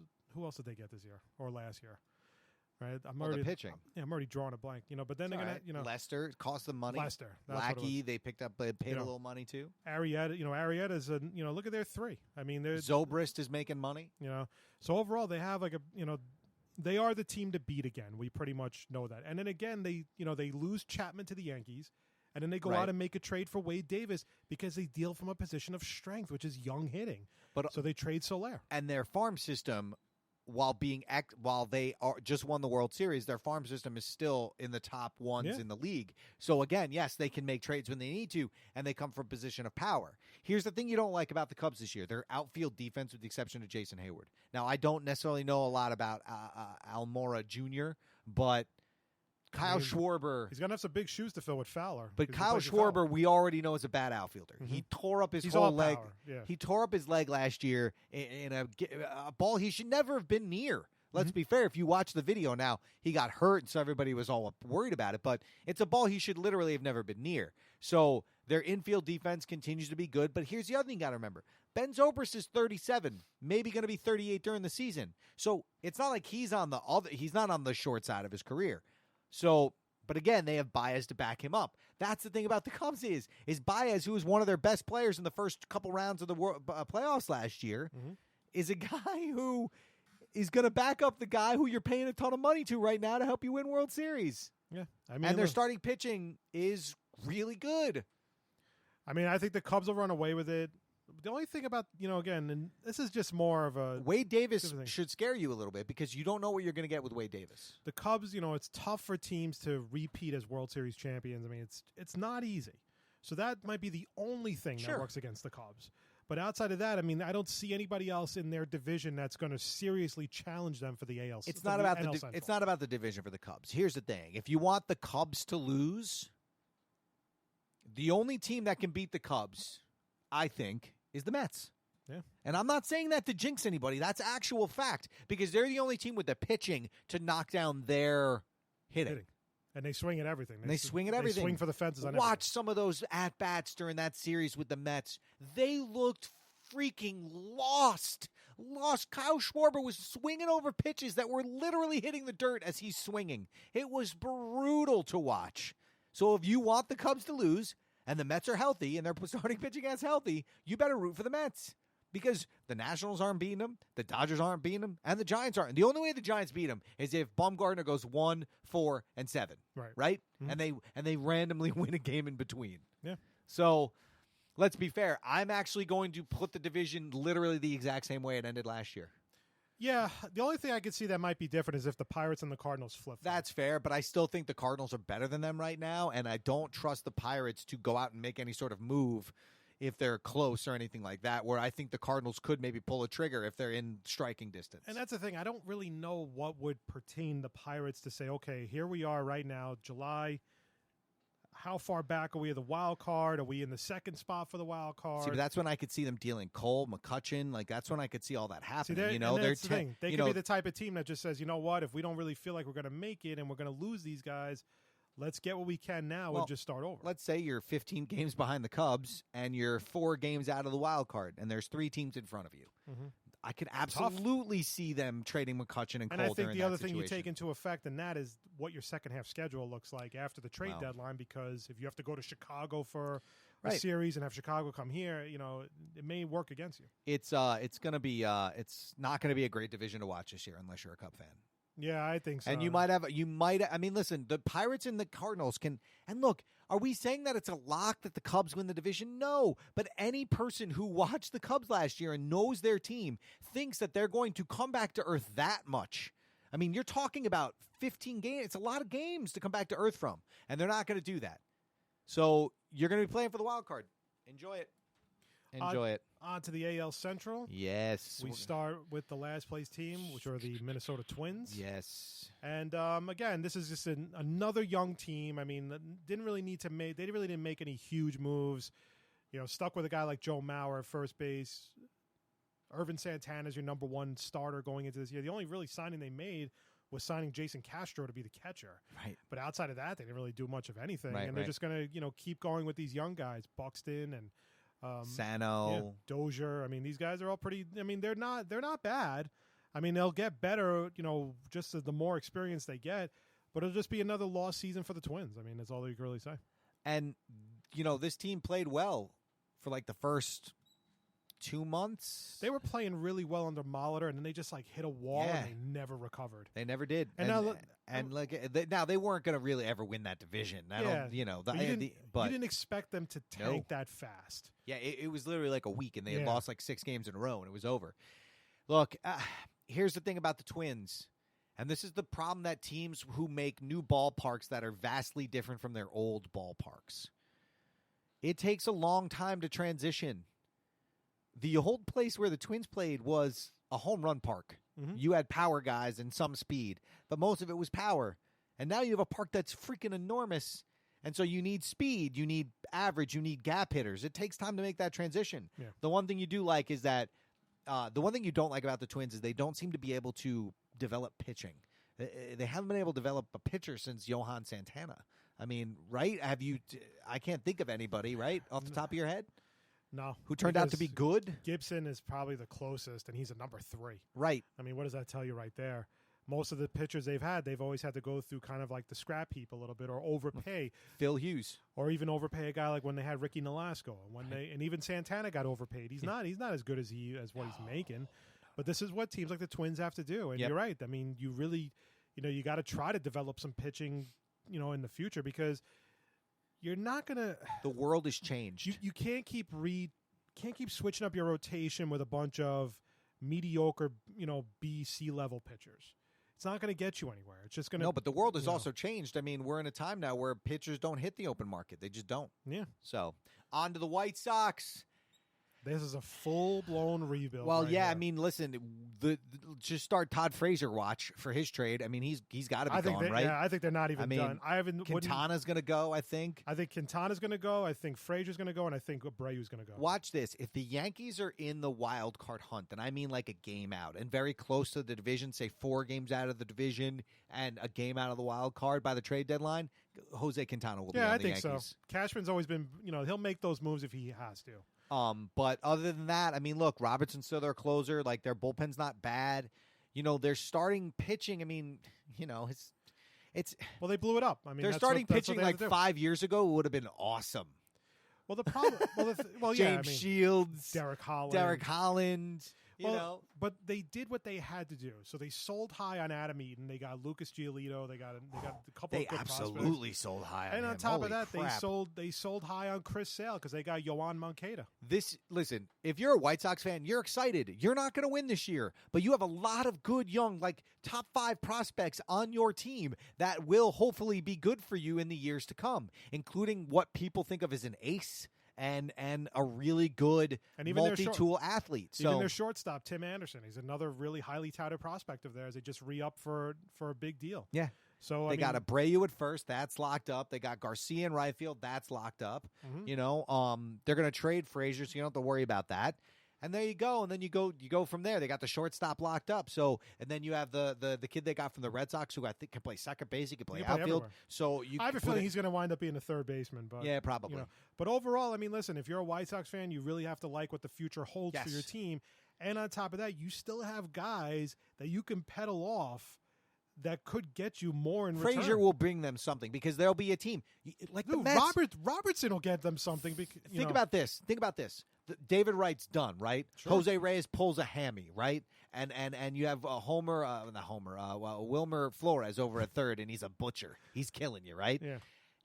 did they get this year or last year? Right, The pitching. I'm already drawing a blank. But then they're gonna, Lester, it cost them money. Lester, Lackey, they picked up, they paid a little money too. Arrieta's look at their three. I mean, Zobrist is making money. So overall they have they are the team to beat again. We pretty much know that. And then again, they lose Chapman to the Yankees, and then they go out and make a trade for Wade Davis because they deal from a position of strength, which is young hitting. So they trade Soler. And their farm system, while they just won the World Series, their farm system is still in the top ones in the league. So again, yes, they can make trades when they need to, and they come from a position of power. Here's the thing you don't like about the Cubs this year: their outfield defense, with the exception of Jason Hayward. Now, I don't necessarily know a lot about Almora Jr., but Kyle Schwarber. He's gonna have some big shoes to fill with Fowler. But Kyle Schwarber, we already know, is a bad outfielder. Mm-hmm. He tore up his He's whole all leg. power. Yeah. He tore up his leg last year in a ball he should never have been near. Let's be fair. If you watch the video now, he got hurt, and so everybody was all worried about it. But it's a ball he should literally have never been near. So their infield defense continues to be good. But here's the other thing you got to remember. Ben Zobrist is 37, maybe going to be 38 during the season. So it's not like he's not on the short side of his career. So, but again, they have Baez to back him up. That's the thing about the Cubs is Baez, who was one of their best players in the first couple rounds of the playoffs last year, is a guy who is going to back up the guy who you're paying a ton of money to right now to help you win World Series. Yeah, and their starting pitching is really good. I mean, I think the Cubs will run away with it. The only thing about, again, and this is just more of a... Wade Davis should scare you a little bit because you don't know what you're going to get with Wade Davis. The Cubs, it's tough for teams to repeat as World Series champions. I mean, it's not easy. So that might be the only thing that works against the Cubs. But outside of that, I mean, I don't see anybody else in their division that's going to seriously challenge them for the AL. It's not about it's not about the division for the Cubs. Here's the thing: if you want the Cubs to lose, the only team that can beat the Cubs, I think, is the Mets. Yeah. And I'm not saying that to jinx anybody. That's actual fact because they're the only team with the pitching to knock down their hitting. And they swing at everything. They swing at everything. They swing for the fences on Watch everything. some of those at-bats during that series with the Mets. They looked freaking lost. Kyle Schwarber was swinging over pitches that were literally hitting the dirt as he's swinging. It was brutal to watch. So if you want the Cubs to lose and the Mets are healthy and their starting pitching is healthy, you better root for the Mets. Because the Nationals aren't beating them, the Dodgers aren't beating them, and the Giants aren't. The only way the Giants beat them is if Bumgarner goes 1, 4, and 7. Right? Mm-hmm. And they randomly win a game in between. Yeah. So let's be fair. I'm actually going to put the division literally the exact same way it ended last year. Yeah. The only thing I could see that might be different is if the Pirates and the Cardinals flip. That's fair, but I still think the Cardinals are better than them right now, and I don't trust the Pirates to go out and make any sort of move if they're close or anything like that, where I think the Cardinals could maybe pull a trigger if they're in striking distance. And that's the thing. I don't really know what would pertain the Pirates to say, okay, here we are right now, July. how far back are we of the wild card? Are we in the second spot for the wild card? See, but that's when I could see them dealing Cole, McCutchen. Like, that's when I could see all that happening. See, you know, that's the thing. They could know, be the type of team that just says, you know what, if we don't really feel like we're going to make it and we're going to lose these guys, let's get what we can now and just start over. Let's say you're 15 games behind the Cubs and you're 4 games out of the wild card, and there's 3 teams in front of you. Mm-hmm. I could absolutely see them trading McCutchen and Cole. And I think the other thing you situation. take into effect in that is what your second half schedule looks like after the trade deadline, because if you have to go to Chicago for a series and have Chicago come here, you know, it may work against you. It's gonna be it's not gonna be a great division to watch this year unless you're a Cub fan. Yeah, I think so. And you might I mean, listen, the Pirates and the Cardinals can, and look, are we saying that it's a lock that the Cubs win the division? No, but any person who watched the Cubs last year and knows their team thinks that they're going to come back to earth that much. I mean, you're talking about 15 games. It's a lot of games to come back to earth from, and they're not going to do that. So you're going to be playing for the wild card. Enjoy it. Enjoy it. On to the AL Central. Yes. We start with the last place team, which are the Minnesota Twins. Yes. And again, this is just another young team. I mean, didn't really need to make. They really didn't make any huge moves. You know, stuck with a guy like Joe Mauer at first base. Irvin Santana is your number 1 starter going into this year. The only really signing they made was signing Jason Castro to be the catcher. Right. But outside of that, they didn't really do much of anything. Right, and they're just going to, keep going with these young guys, Buxton and Sano, Dozier. I mean, these guys are all pretty. I mean, they're not bad. I mean, they'll get better, just as the more experience they get. But it'll just be another lost season for the Twins. I mean, that's all you can really say. And this team played well for like the first 2 months. They were playing really well under Molitor, and then they just hit a wall and they never recovered. They never did. And now they weren't going to really ever win that division. You didn't expect them to tank that fast. Yeah, it was literally like a week, and they had lost like 6 games in a row, and it was over. Look, here's the thing about the Twins, and this is the problem that teams who make new ballparks that are vastly different from their old ballparks. It takes a long time to transition. The old place where the Twins played was a home run park. Mm-hmm. You had power guys and some speed, but most of it was power. And now you have a park that's freaking enormous. And so you need speed, you need average, you need gap hitters. It takes time to make that transition. Yeah. The one thing you do like is that the one thing you don't like about the Twins is they don't seem to be able to develop pitching. They haven't been able to develop a pitcher since Johan Santana. I mean, right? I can't think of anybody, right, off the top of your head? No. Who turned out to be good? Gibson is probably the closest, and he's a number 3. Right. I mean, what does that tell you right there? Most of the pitchers they've always had to go through kind of like the scrap heap a little bit, or overpay. Phil Hughes. Or even overpay a guy like when they had Ricky Nolasco. And even Santana got overpaid. He's not as good as what he's making. But this is what teams like the Twins have to do. And you're right. I mean, you really, you got to try to develop some pitching, in the future, because you're not going to. The world has changed. You can't keep switching up your rotation with a bunch of mediocre, B, C level pitchers. It's not going to get you anywhere. It's just going to. No, but the world has also changed. I mean, we're in a time now where pitchers don't hit the open market. They just don't. Yeah. So on to the White Sox. This is a full-blown rebuild. Well, right yeah, here. I mean, listen, just start Todd Frazier watch for his trade. I mean, he's got to be gone, right? Yeah, I think they're not even done. Quintana's going to go, I think. I think Quintana's going to go. I think Frazier's going to go, and I think Abreu's going to go. Watch this. If the Yankees are in the wild card hunt, and I mean like a game out, and very close to the division, say 4 games out of the division, and a game out of the wild card by the trade deadline, Jose Quintana will be on the Yankees. Yeah, I think so. Cashman's always been, he'll make those moves if he has to. But other than that, I mean, look, Robertson's still their closer. Like, their bullpen's not bad. They're starting pitching. I mean, it's well, they blew it up. I mean, they're starting pitching like 5 years ago would have been awesome. Well, the problem, James Shields, Derek Holland. But they did what they had to do. So they sold high on Adam Eaton. They got Lucas Giolito. They got a couple of good absolutely prospects. sold high on him. And on top Holy of that, crap. they sold high on Chris Sale because they got Yoan Moncada. Listen, if you're a White Sox fan, you're excited. You're not going to win this year, but you have a lot of good young, like top 5 prospects on your team that will hopefully be good for you in the years to come, including what people think of as an ace. And a really good multi-tool athlete. Even their shortstop, Tim Anderson, he's another really highly touted prospect of theirs. They just re-up for a big deal. Yeah. So they got Abreu at first. That's locked up. They got Garcia in right field. That's locked up. You know, they're going to trade Frazier, so you don't have to worry about that. And there you go. And then you go from there. They got the shortstop locked up. So, and then you have the kid they got from the Red Sox, who I think can play second base. He can play outfield. Everywhere. So I have a feeling he's going to wind up being a third baseman. But yeah, probably. You know, but overall, I mean, listen, if you're a White Sox fan, you really have to like what the future holds for your team. And on top of that, you still have guys that you can pedal off that could get you more in return. Frazier will bring them something because there'll be a team like the Mets. Robertson will get them something. Think about this. David Wright's done, right? Sure. Jose Reyes pulls a hammy, right? And you have Wilmer Flores over at third, and he's a butcher. He's killing you, right? Yeah.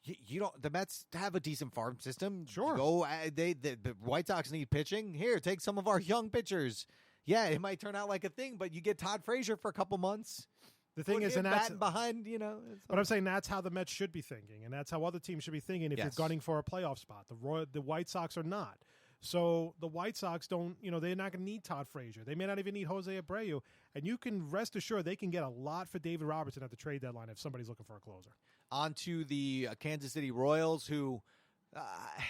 You don't. The Mets have a decent farm system. Sure. The White Sox need pitching. Here, take some of our young pitchers. Yeah, it might turn out like a thing, but you get Todd Frazier for a couple months. The thing is, and that's behind, you know. But I'm saying that's how the Mets should be thinking, and that's how other teams should be thinking if you're gunning for a playoff spot. The White Sox are not. So the White Sox don't, you know, they're not going to need Todd Frazier. They may not even need Jose Abreu. And you can rest assured they can get a lot for David Robertson at the trade deadline if somebody's looking for a closer. On to the Kansas City Royals, who,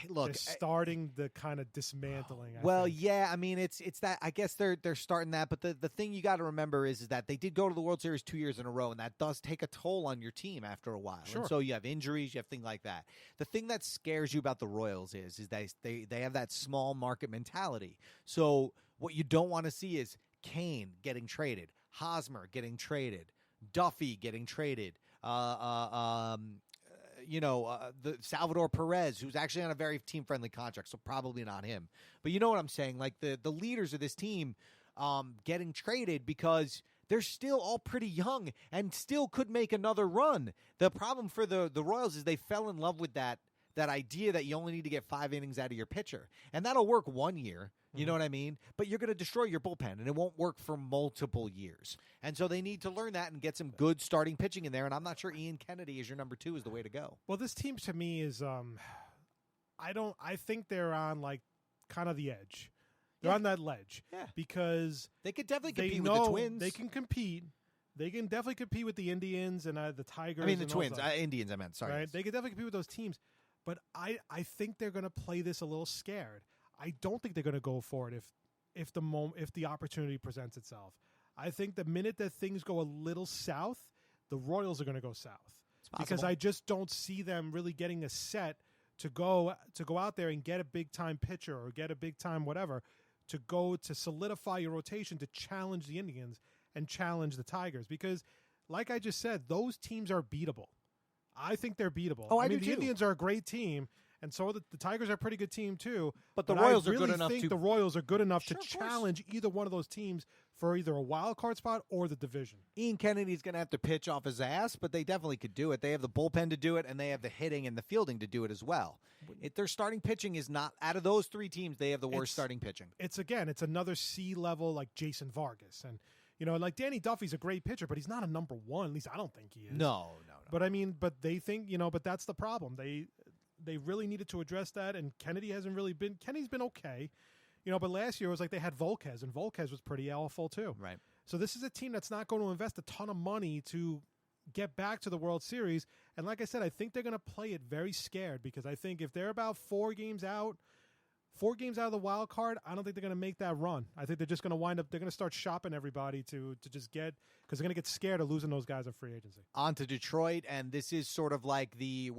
look. They're starting the kind of dismantling. I mean, it's that. I guess they're starting that. But the thing you got to remember is that they did go to the World Series 2 years in a row, and that does take a toll on your team after a while. Sure. And so you have injuries, you have things like that. The thing that scares you about the Royals is that they have that small market mentality. So what you don't want to see is Kane getting traded, Hosmer getting traded, Duffy getting traded. The Salvador Perez, who's actually on a very team-friendly contract, so probably not him. But you know what I'm saying? Like the leaders of this team getting traded because they're still all pretty young and still could make another run. The problem for the Royals is they fell in love with that idea that you only need to get 5 innings out of your pitcher. And that'll work 1 year. You know what I mean? But you're going to destroy your bullpen, and it won't work for multiple years. And so they need to learn that and get some good starting pitching in there. And I'm not sure Ian Kennedy as your number 2 is the way to go. Well, this team to me is, I think they're on like kind of the edge. They're on that ledge. Yeah. Because they could definitely compete with the Twins. They can compete. They can definitely compete with the Indians and the Tigers. I mean, the Twins. Indians, I meant. Sorry. Right? They could definitely compete with those teams. But I think they're going to play this a little scared. I don't think they're going to go for it if the opportunity presents itself. I think the minute that things go a little south, the Royals are going to go south because I just don't see them really getting a set to go out there and get a big time pitcher or get a big time whatever to solidify your rotation to challenge the Indians and challenge the Tigers because, like I just said, those teams are beatable. I think they're beatable. Oh, I mean, do the too. Indians are a great team. And so the Tigers are a pretty good team too. But the Royals I are really good enough think to. The Royals are good enough Sure, to challenge either one of those teams for either a wild card spot or the division. Ian Kennedy's going to have to pitch off his ass, but they definitely could do it. They have the bullpen to do it, and they have the hitting and the fielding to do it as well. Their starting pitching is not out of those 3 teams. They have the worst starting pitching. It's another C level like Jason Vargas and. You know, like Danny Duffy's a great pitcher, but he's not a number 1. At least I don't think he is. No. But I mean, but they think, but that's the problem. They really needed to address that, and Kennedy hasn't really been. Kennedy's been okay, but last year it was like they had Volquez, and Volquez was pretty awful too. Right. So this is a team that's not going to invest a ton of money to get back to the World Series. And like I said, I think they're going to play it very scared because I think if they're about 4 games out of the wild card, I don't think they're going to make that run. I think they're just going to wind up. They're going to start shopping everybody to just get because they're going to get scared of losing those guys in free agency. On to Detroit, and this is sort of like the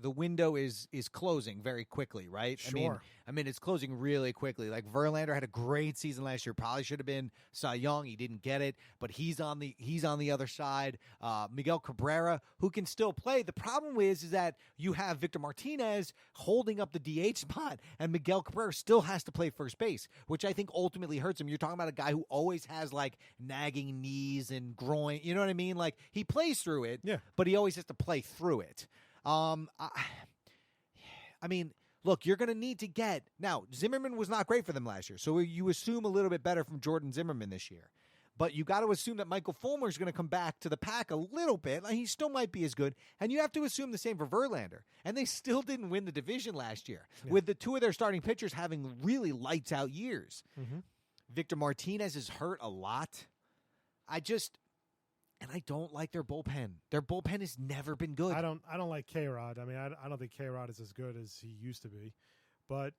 window is closing very quickly, right? Sure. I mean it's closing really quickly. Like Verlander had a great season last year. Probably should have been Cy Young. He didn't get it, but he's on the other side. Miguel Cabrera, who can still play. The problem is that you have Victor Martinez holding up the DH spot, and Miguel Cabrera still has to play first base, which I think ultimately hurts him. You're talking about a guy who always has like nagging knees and groin. You know what I mean? Like he plays through it, but he always has to play through it. I mean, look, you're going to need to get now. Zimmerman was not great for them last year, so you assume a little bit better from Jordan Zimmerman this year. But you got to assume that Michael Fulmer is going to come back to the pack a little bit. Like, he still might be as good. And you have to assume the same for Verlander. And they still didn't win the division last year, with the 2 of their starting pitchers having really lights-out years. Mm-hmm. Victor Martinez is hurt a lot. and I don't like their bullpen. Their bullpen has never been good. I don't like K-Rod. I mean, I don't think K-Rod is as good as he used to be. But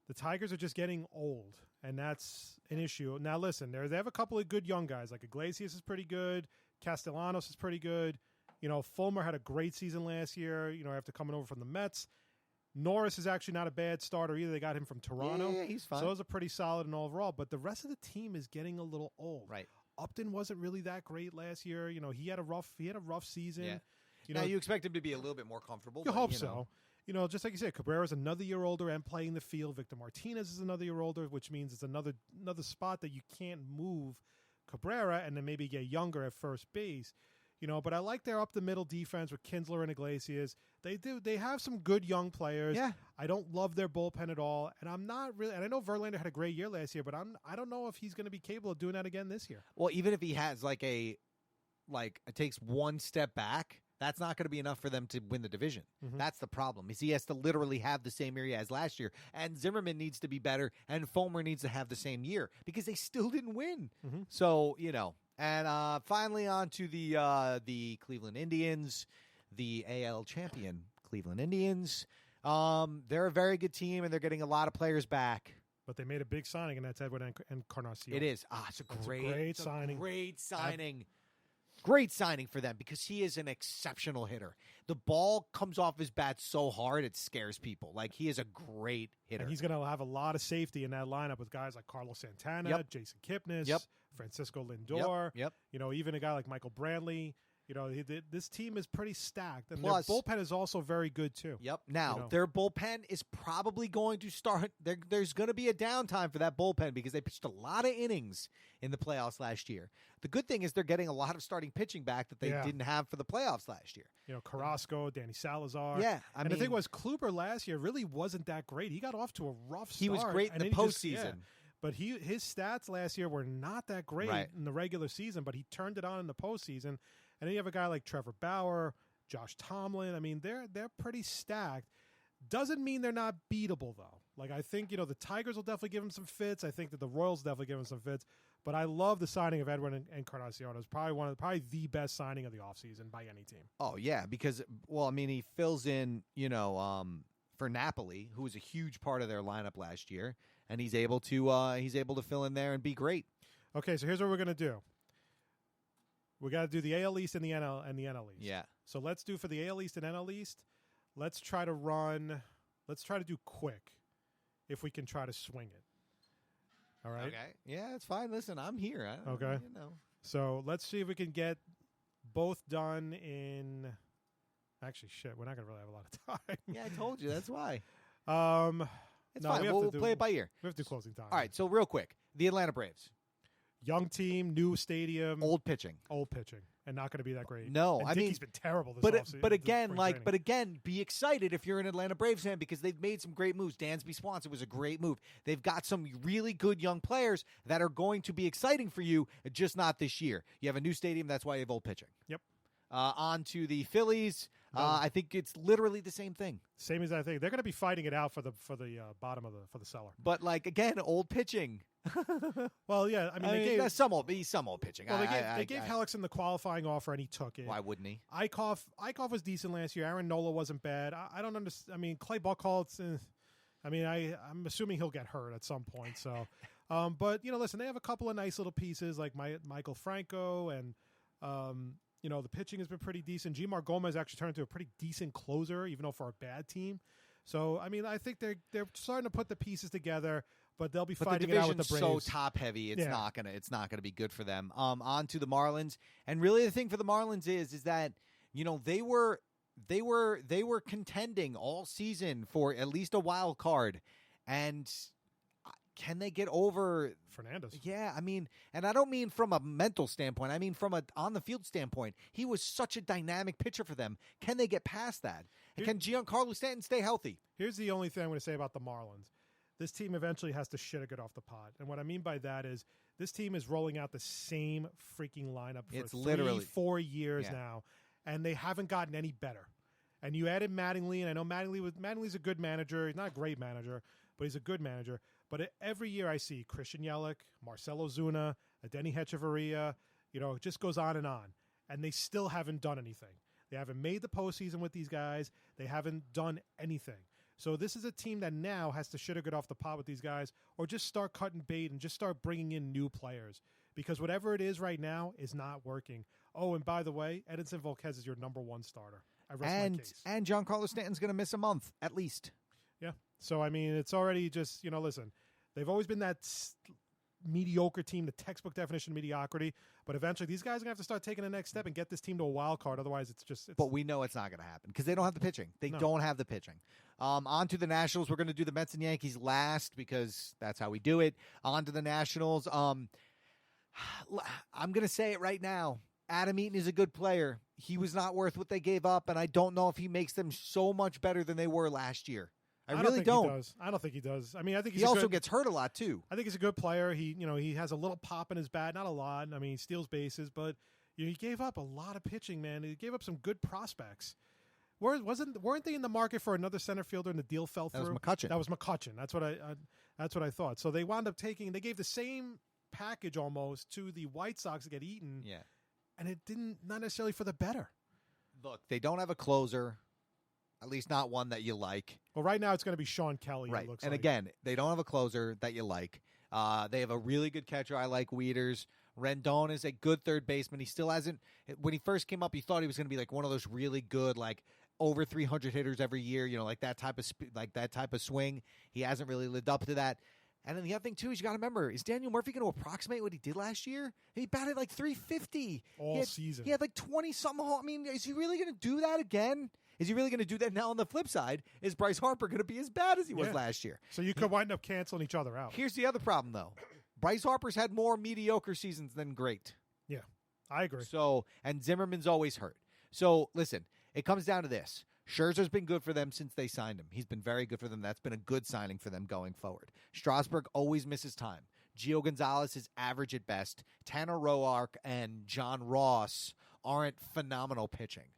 the Tigers are just getting old, and that's an issue. Now, listen, they have a couple of good young guys. Like Iglesias is pretty good. Castellanos is pretty good. Fulmer had a great season last year, after coming over from the Mets. Norris is actually not a bad starter either. They got him from Toronto. Yeah, he's fine. So those are pretty solid and overall. But the rest of the team is getting a little old. Right. Upton wasn't really that great last year. He had a rough season. Yeah. Now you expect him to be a little bit more comfortable. You but, hope so. Just like you said, Cabrera's another year older and playing the field. Victor Martinez is another year older, which means it's another spot that you can't move Cabrera and then maybe get younger at first base. But I like their up the middle defense with Kinsler and Iglesias. They have some good young players. Yeah. I don't love their bullpen at all, and I'm not really. And I know Verlander had a great year last year, but I don't know if he's going to be capable of doing that again this year. Well, even if he has it takes one step back, that's not going to be enough for them to win the division. Mm-hmm. That's the problem. Is he has to literally have the same year as last year, and Zimmerman needs to be better, and Fulmer needs to have the same year because they still didn't win. Mm-hmm. So and finally on to the Cleveland Indians, the AL champion Cleveland Indians. They're a very good team, and they're getting a lot of players back. But they made a big signing, and that's Edwin Encarnacion. It is. It's a great signing. Great signing. Great signing for them because he is an exceptional hitter. The ball comes off his bat so hard it scares people. He is a great hitter. And he's going to have a lot of safety in that lineup with guys like Carlos Santana, Jason Kipnis, Francisco Lindor. Yep. Even a guy like Michael Brantley. This team is pretty stacked, and Plus, their bullpen is also very good too. Yep. Now their bullpen is probably going to start. There's going to be a downtime for that bullpen because they pitched a lot of innings in the playoffs last year. The good thing is they're getting a lot of starting pitching back that they didn't have for the playoffs last year. Carrasco, Danny Salazar. Yeah, the thing was, Kluber last year really wasn't that great. He got off to a rough start. He was great in the postseason. But his stats last year were not that great in the regular season, but he turned it on in the postseason. And then you have a guy like Trevor Bauer, Josh Tomlin. I mean, they're pretty stacked. Doesn't mean they're not beatable, though. I think, the Tigers will definitely give him some fits. I think that the Royals definitely give him some fits. But I love the signing of Edwin Encarnacion. It was probably the best signing of the offseason by any team. Oh, yeah, because, he fills in, for Napoli, who was a huge part of their lineup last year. And he's able to fill in there and be great. Okay, so here's what we're going to do. We got to do the AL East and the NL East. Yeah. So let's do for the AL East and NL East. Let's try to do quick, if we can try to swing it. All right. Okay. Yeah, it's fine. Listen, I'm here. Okay. So let's see if we can get both done in. Actually, shit, we're not gonna really have a lot of time. Yeah, I told you. That's why. It's no, fine. We'll play it by ear. We have to do closing time. All right. So real quick, the Atlanta Braves. Young team, new stadium, old pitching, and not going to be that great. No, and Dickey's been terrible this offseason. But again, be excited if you're an Atlanta Braves fan because they've made some great moves. Dansby Swanson was a great move. They've got some really good young players that are going to be exciting for you, just not this year. You have a new stadium, that's why you have old pitching. Yep. On to the Phillies. I think it's literally the same thing. Same as I think they're going to be fighting it out for the bottom of the cellar. But again, old pitching. Well, yeah, I mean they gave some old pitching. Well, they gave Hellickson the qualifying offer, and he took it. Why wouldn't he? Eichhoff was decent last year. Aaron Nola wasn't bad. I don't understand. I mean, Clay Buchholz. I'm assuming he'll get hurt at some point. So, but listen, they have a couple of nice little pieces like Michael Franco, and the pitching has been pretty decent. Gmar Gomez actually turned into a pretty decent closer, even though for a bad team. So, I think they're starting to put the pieces together. But they'll be fighting it out with the Braves. So top heavy, it's not gonna be good for them. On to the Marlins, and really the thing for the Marlins is that they were contending all season for at least a wild card, and can they get over Fernandez? Yeah, and I don't mean from a mental standpoint. I mean from a on the field standpoint. He was such a dynamic pitcher for them. Can they get past that? And can Giancarlo Stanton stay healthy? Here's the only thing I'm going to say about the Marlins. This team eventually has to shit or get off the pot. And what I mean by that is this team is rolling out the same freaking lineup for literally 4 years now, and they haven't gotten any better. And you added Mattingly, and I know Mattingly's a good manager. He's not a great manager, but he's a good manager. But every year I see Christian Yelich, Marcelo Zuna, Adenny Hechavarria, It just goes on, and they still haven't done anything. They haven't made the postseason with these guys. They haven't done anything. So this is a team that now has to shit or get off the pot with these guys, or just start cutting bait and just start bringing in new players, because whatever it is right now is not working. Oh, and by the way, Edinson Volquez is your number one starter. I rest my case. And Giancarlo Stanton's going to miss a month at least. Yeah. So I mean, it's already just listen. They've always been that mediocre team, the textbook definition of mediocrity. But eventually, these guys are gonna have to start taking the next step and get this team to a wild card. Otherwise, it's But we know it's not going to happen because they don't have the pitching. They don't have the pitching. On to the Nationals. We're going to do the Mets and Yankees last because that's how we do it. On to the Nationals. I'm going to say it right now. Adam Eaton is a good player. He was not worth what they gave up, and I don't know if he makes them so much better than they were last year. I really don't. I don't think he does. I mean, I think he also gets hurt a lot too. I think he's a good player. He has a little pop in his bat, not a lot. I mean, he steals bases, but he gave up a lot of pitching, man. He gave up some good prospects. Weren't they in the market for another center fielder and the deal fell through? That was McCutchen. That was McCutchen. That's what I thought. So they wound up they gave the same package almost to the White Sox to get Eaton. Yeah. And it not necessarily for the better. Look, they don't have a closer. At least not one that you like. Well, right now it's going to be Sean Kelly. Right. It looks and like. Again, they don't have a closer that you like. They have a really good catcher. I like Wieters. Rendon is a good third baseman. He still hasn't. When he first came up, you thought he was going to be like one of those really good, like over 300 hitters every year. Like that type of swing. He hasn't really lived up to that. And then the other thing too is you got to remember: is Daniel Murphy going to approximate what he did last year? He batted like 350 all season. He had like 20 something. I mean, is he really going to do that again? Is he really going to do that now? On the flip side, is Bryce Harper going to be as bad as he was last year? So you could wind up canceling each other out. Here's the other problem, though. Bryce Harper's had more mediocre seasons than great. Yeah, I agree. So, and Zimmerman's always hurt. So, listen, it comes down to this. Scherzer's been good for them since they signed him. He's been very good for them. That's been a good signing for them going forward. Strasburg always misses time. Gio Gonzalez is average at best. Tanner Roark and John Ross aren't phenomenal pitching.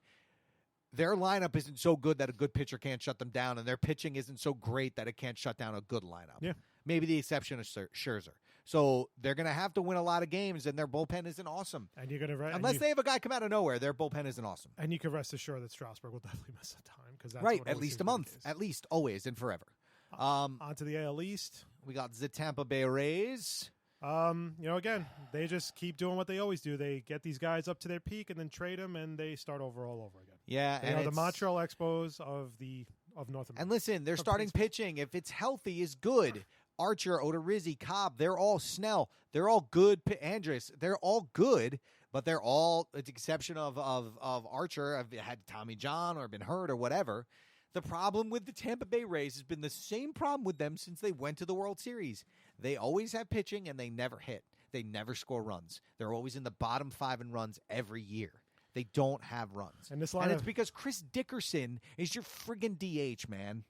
Their lineup isn't so good that a good pitcher can't shut them down, and their pitching isn't so great that it can't shut down a good lineup. Yeah. Maybe the exception is Scherzer. So they're going to have to win a lot of games, and their bullpen isn't awesome. And you're going to unless they have a guy come out of nowhere, their bullpen isn't awesome. And you can rest assured that Strasburg will definitely miss some time because that's right. At least a month, at least always and forever. On to the AL East. We got the Tampa Bay Rays. Again, they just keep doing what they always do. They get these guys up to their peak and then trade them, and they start over all over again. Yeah, they are the Montreal Expos of North America. And listen, their starting pitching, if it's healthy, is good. Archer, Odorizzi, Cobb, they're all Snell. They're all good. Andrus, they're all good, but they're all, with the exception of Archer, have had Tommy John or been hurt or whatever. The problem with the Tampa Bay Rays has been the same problem with them since they went to the World Series. They always have pitching, and they never hit. They never score runs. They're always in the bottom 5 in runs every year. They don't have runs. And it's because Chris Dickerson is your friggin' DH, man.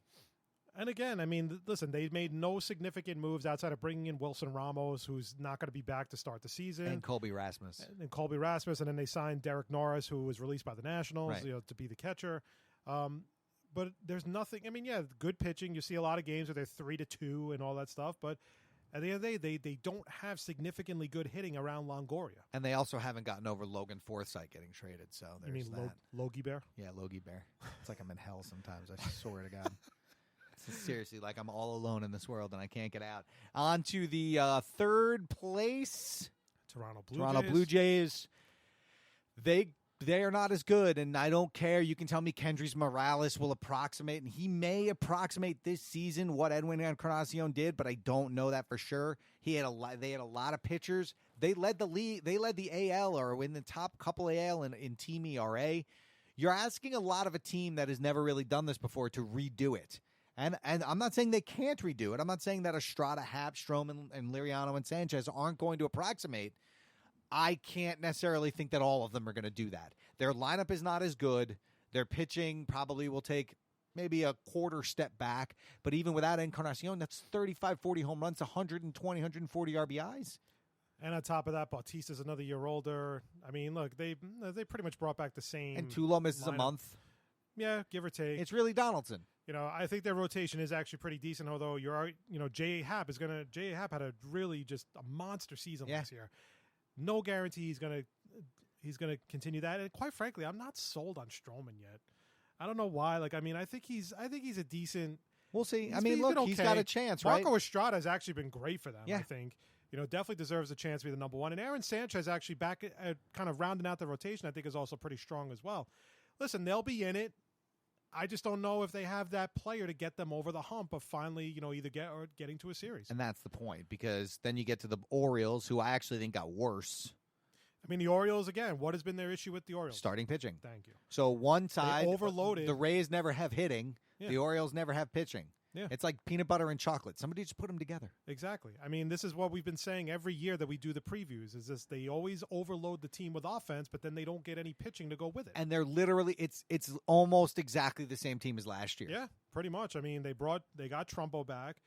And again, I mean, listen, they made no significant moves outside of bringing in Wilson Ramos, who's not going to be back to start the season. And Colby Rasmus. And then they signed Derek Norris, who was released by the Nationals, to be the catcher. But there's nothing. I mean, good pitching. You see a lot of games where they're 3-2 and all that stuff. But at the end of the day, they don't have significantly good hitting around Longoria. And they also haven't gotten over Logan Forsythe getting traded. So there's you mean Logie Bear? Yeah, Logie Bear. It's like I'm in hell sometimes. I swear to God. It's seriously like I'm all alone in this world and I can't get out. On to the third place. Toronto Blue Jays. They are not as good, and I don't care. You can tell me Kendrys Morales will approximate, and he may approximate this season what Edwin Encarnacion did, but I don't know that for sure. They had a lot of pitchers. They led the league. They led the AL or in the top couple AL in team ERA. You're asking a lot of a team that has never really done this before to redo it. And I'm not saying they can't redo it. I'm not saying that Estrada, Happ, Stroman, and Liriano and Sanchez aren't going to approximate. I can't necessarily think that all of them are going to do that. Their lineup is not as good. Their pitching probably will take maybe a quarter step back. But even without Encarnacion, that's 35, 40 home runs, 120, 140 RBIs. And on top of that, Bautista's another year older. I mean, look, they pretty much brought back the same. And Tulo misses a month. Yeah, give or take. It's really Donaldson. I think their rotation is actually pretty decent, although J.A. Happ had a really just a monster season last year. No guarantee he's gonna continue that. And quite frankly, I'm not sold on Stroman yet. I don't know why. Like, I mean, I think he's a decent. We'll see. He's I mean, been look, okay. he's got a chance, right? Marco Estrada has actually been great for them. Yeah. I think. Definitely deserves a chance to be the number one. And Aaron Sanchez actually back at kind of rounding out the rotation, I think is also pretty strong as well. Listen, they'll be in it. I just don't know if they have that player to get them over the hump of finally, either getting to a series. And that's the point, because then you get to the Orioles, who I actually think got worse. I mean, the Orioles, again, what has been their issue with the Orioles? Starting pitching. Thank you. So one side, overloaded. The Rays never have hitting. Yeah. The Orioles never have pitching. Yeah. It's like peanut butter and chocolate. Somebody just put them together. Exactly. I mean, this is what we've been saying every year that we do the previews, is this: they always overload the team with offense, but then they don't get any pitching to go with it. And they're literally, it's almost exactly the same team as last year. Yeah, pretty much. I mean, they got Trumbo back.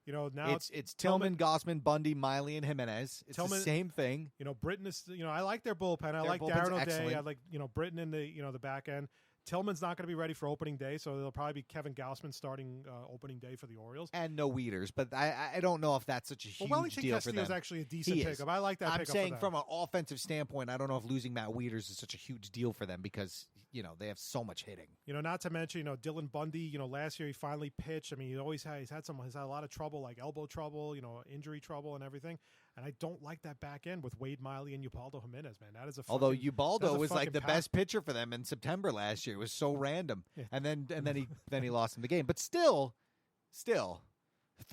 Now it's Tillman, Gossman, Bundy, Miley, and Jimenez. It's the same thing. Britton is. I like their bullpen. I Their like bullpen's Darren O'Day. excellent. I like Britton in the back end. Tillman's not going to be ready for opening day, so there'll probably be Kevin Gausman starting opening day for the Orioles. And no Weeders, but I don't know if that's such a huge Wellington deal for them. Castillo's actually a decent He pickup. is. I like that I'm pickup saying for them. from an offensive standpoint, I don't know if losing Matt Weeders is such a huge deal for them, because they have so much hitting. Not to mention, Dylan Bundy, last year he finally pitched. I mean, he's had a lot of trouble, like elbow trouble, injury trouble and everything. And I don't like that back end with Wade Miley and Ubaldo Jimenez, man. That is a Although that's Ubaldo a was like the fucking best pitcher for them in September last year. It was so random. Yeah. And then he lost in the game. But still,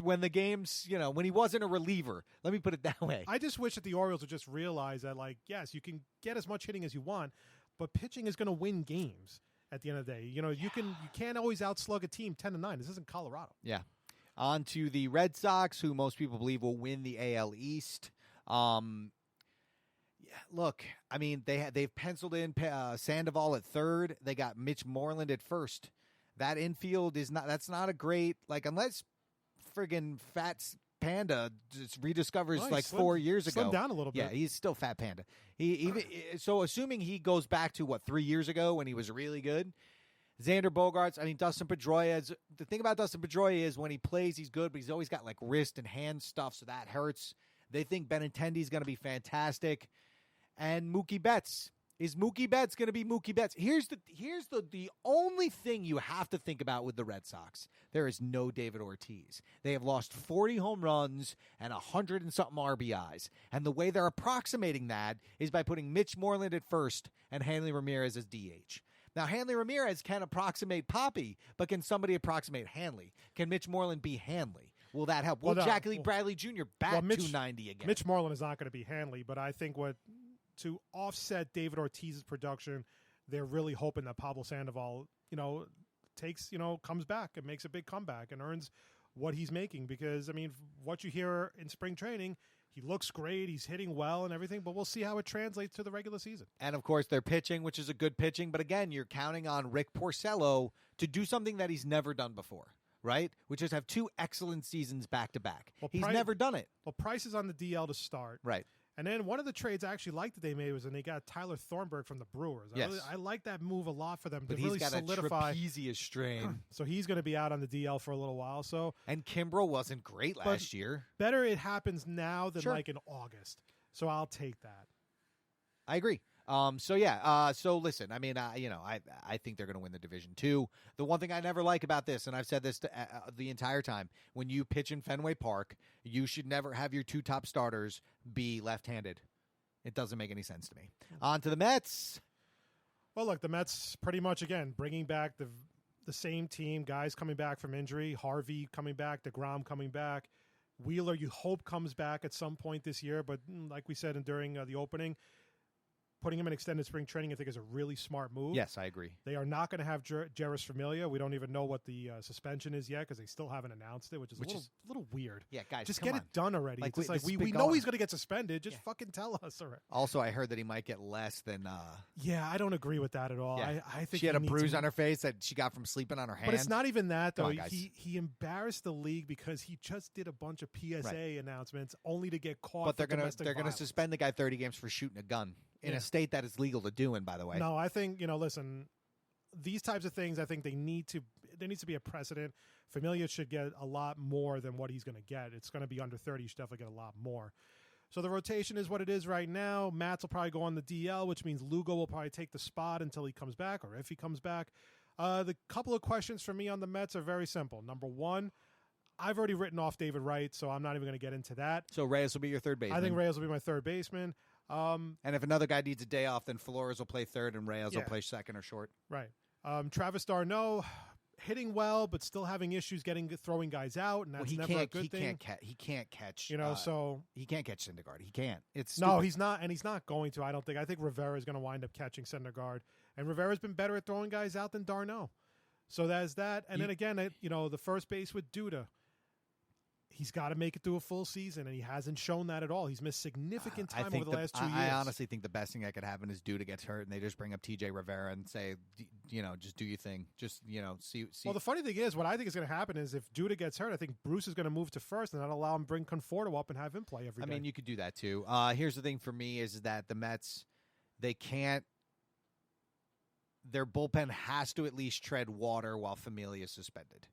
when the games, when he wasn't a reliever, let me put it that way. I just wish that the Orioles would just realize that, like, yes, you can get as much hitting as you want, but pitching is going to win games at the end of the day. You can't always outslug a team 10-9. This isn't Colorado. Yeah. On to the Red Sox, who most people believe will win the AL East. Look, I mean, they've penciled in Sandoval at third. They got Mitch Moreland at first. That infield that's not a great, like, unless friggin' Fats Panda just rediscovers Well, 4 years ago. Slimmed down a little bit. Yeah, he's still Fat Panda. So assuming he goes back to 3 years ago when he was really good. Xander Bogaerts, I mean, Dustin Pedroia. The thing about Dustin Pedroia is when he plays, he's good, but he's always got like wrist and hand stuff, so that hurts. They think Benintendi's going to be fantastic. And Mookie Betts. Is Mookie Betts going to be Mookie Betts? Here's the only thing you have to think about with the Red Sox. There is no David Ortiz. They have lost 40 home runs and 100 and something RBIs. And the way they're approximating that is by putting Mitch Moreland at first and Hanley Ramirez as DH. Now, Hanley Ramirez can approximate Poppy, but can somebody approximate Hanley? Can Mitch Moreland be Hanley? Will that help? Will Jackie Lee Bradley Jr. bat 290 again? Mitch Moreland is not going to be Hanley, but I think to offset David Ortiz's production, they're really hoping that Pablo Sandoval, comes back and makes a big comeback and earns what he's making. Because, I mean, what you hear in spring training, he looks great, he's hitting well and everything, but we'll see how it translates to the regular season. And, of course, they're pitching, which is a good pitching. But, again, you're counting on Rick Porcello to do something that he's never done before, right? Which is have 2 excellent seasons back-to-back. Well, he's never done it. Well, Price is on the DL to start. Right. And then one of the trades I actually liked that they made was when they got Tyler Thornburg from the Brewers. Yes. I like that move a lot for them But to he's really got solidify. a trapezius strain. So he's going to be out on the DL for a little while. So And Kimbrel wasn't great last year. better it happens now than Sure. like in August. So I'll take that. I agree. So listen, I mean, I think they're going to win the division too. The one thing I never like about this, and I've said this the entire time, when you pitch in Fenway Park, you should never have your 2 top starters be left-handed. It doesn't make any sense to me. On to the Mets. Well, look, the Mets pretty much, again, bringing back the same team, guys coming back from injury, Harvey coming back, DeGrom coming back, Wheeler you hope comes back at some point this year, but like we said during the opening, putting him in extended spring training, I think, is a really smart move. Yes, I agree. They are not going to have Jeurys Familia. We don't even know what the suspension is yet because they still haven't announced it, which is a little weird. Yeah, guys, just come get on. it done already. Like, it's just this like has we been know going- he's going to get suspended. Just fucking tell us already. Also, I heard that he might get less than. Yeah, I don't agree with that at all. Yeah. I think she had a needs bruise on her face that she got from sleeping on her hand. But it's not even that, Come though. on, guys. He embarrassed the league because he just did a bunch of PSA announcements only to get caught. But they're going gonna suspend the guy 30 games for shooting a gun in a state that is legal to do in, by the way. No, I think, listen, these types of things, I think there needs to be a precedent. Familia should get a lot more than what he's going to get. It's going to be under 30. You should definitely get a lot more. So the rotation is what it is right now. Matz will probably go on the DL, which means Lugo will probably take the spot until he comes back, or if he comes back. The couple of questions for me on the Mets are very simple. Number one, I've already written off David Wright, so I'm not even going to get into that. So Reyes will be your third baseman. I think Reyes will be my third baseman. And if another guy needs a day off, then Flores will play third and Reyes will play second or short. Right. Travis d'Arnaud, hitting well, but still having issues throwing guys out, and that's never a good thing. He can't catch. So he can't catch Syndergaard. He can't. It's no, stupid. he's not, and he's not going to. I don't think. I think Rivera is going to wind up catching Syndergaard, and Rivera's been better at throwing guys out than d'Arnaud. So there's that, and then again, the first base with Duda. He's got to make it through a full season, and he hasn't shown that at all. He's missed significant time over the last 2 years. I honestly think the best thing that could happen is Duda gets hurt, and they just bring up TJ Rivera and say, just do your thing. Just, see. Well, the funny thing is, what I think is going to happen is if Duda gets hurt, I think Bruce is going to move to first, and that'll allow him to bring Conforto up and have him play every day. I mean, you could do that too. Here's the thing for me is that the Mets, they can't. Their bullpen has to at least tread water while Familia is suspended.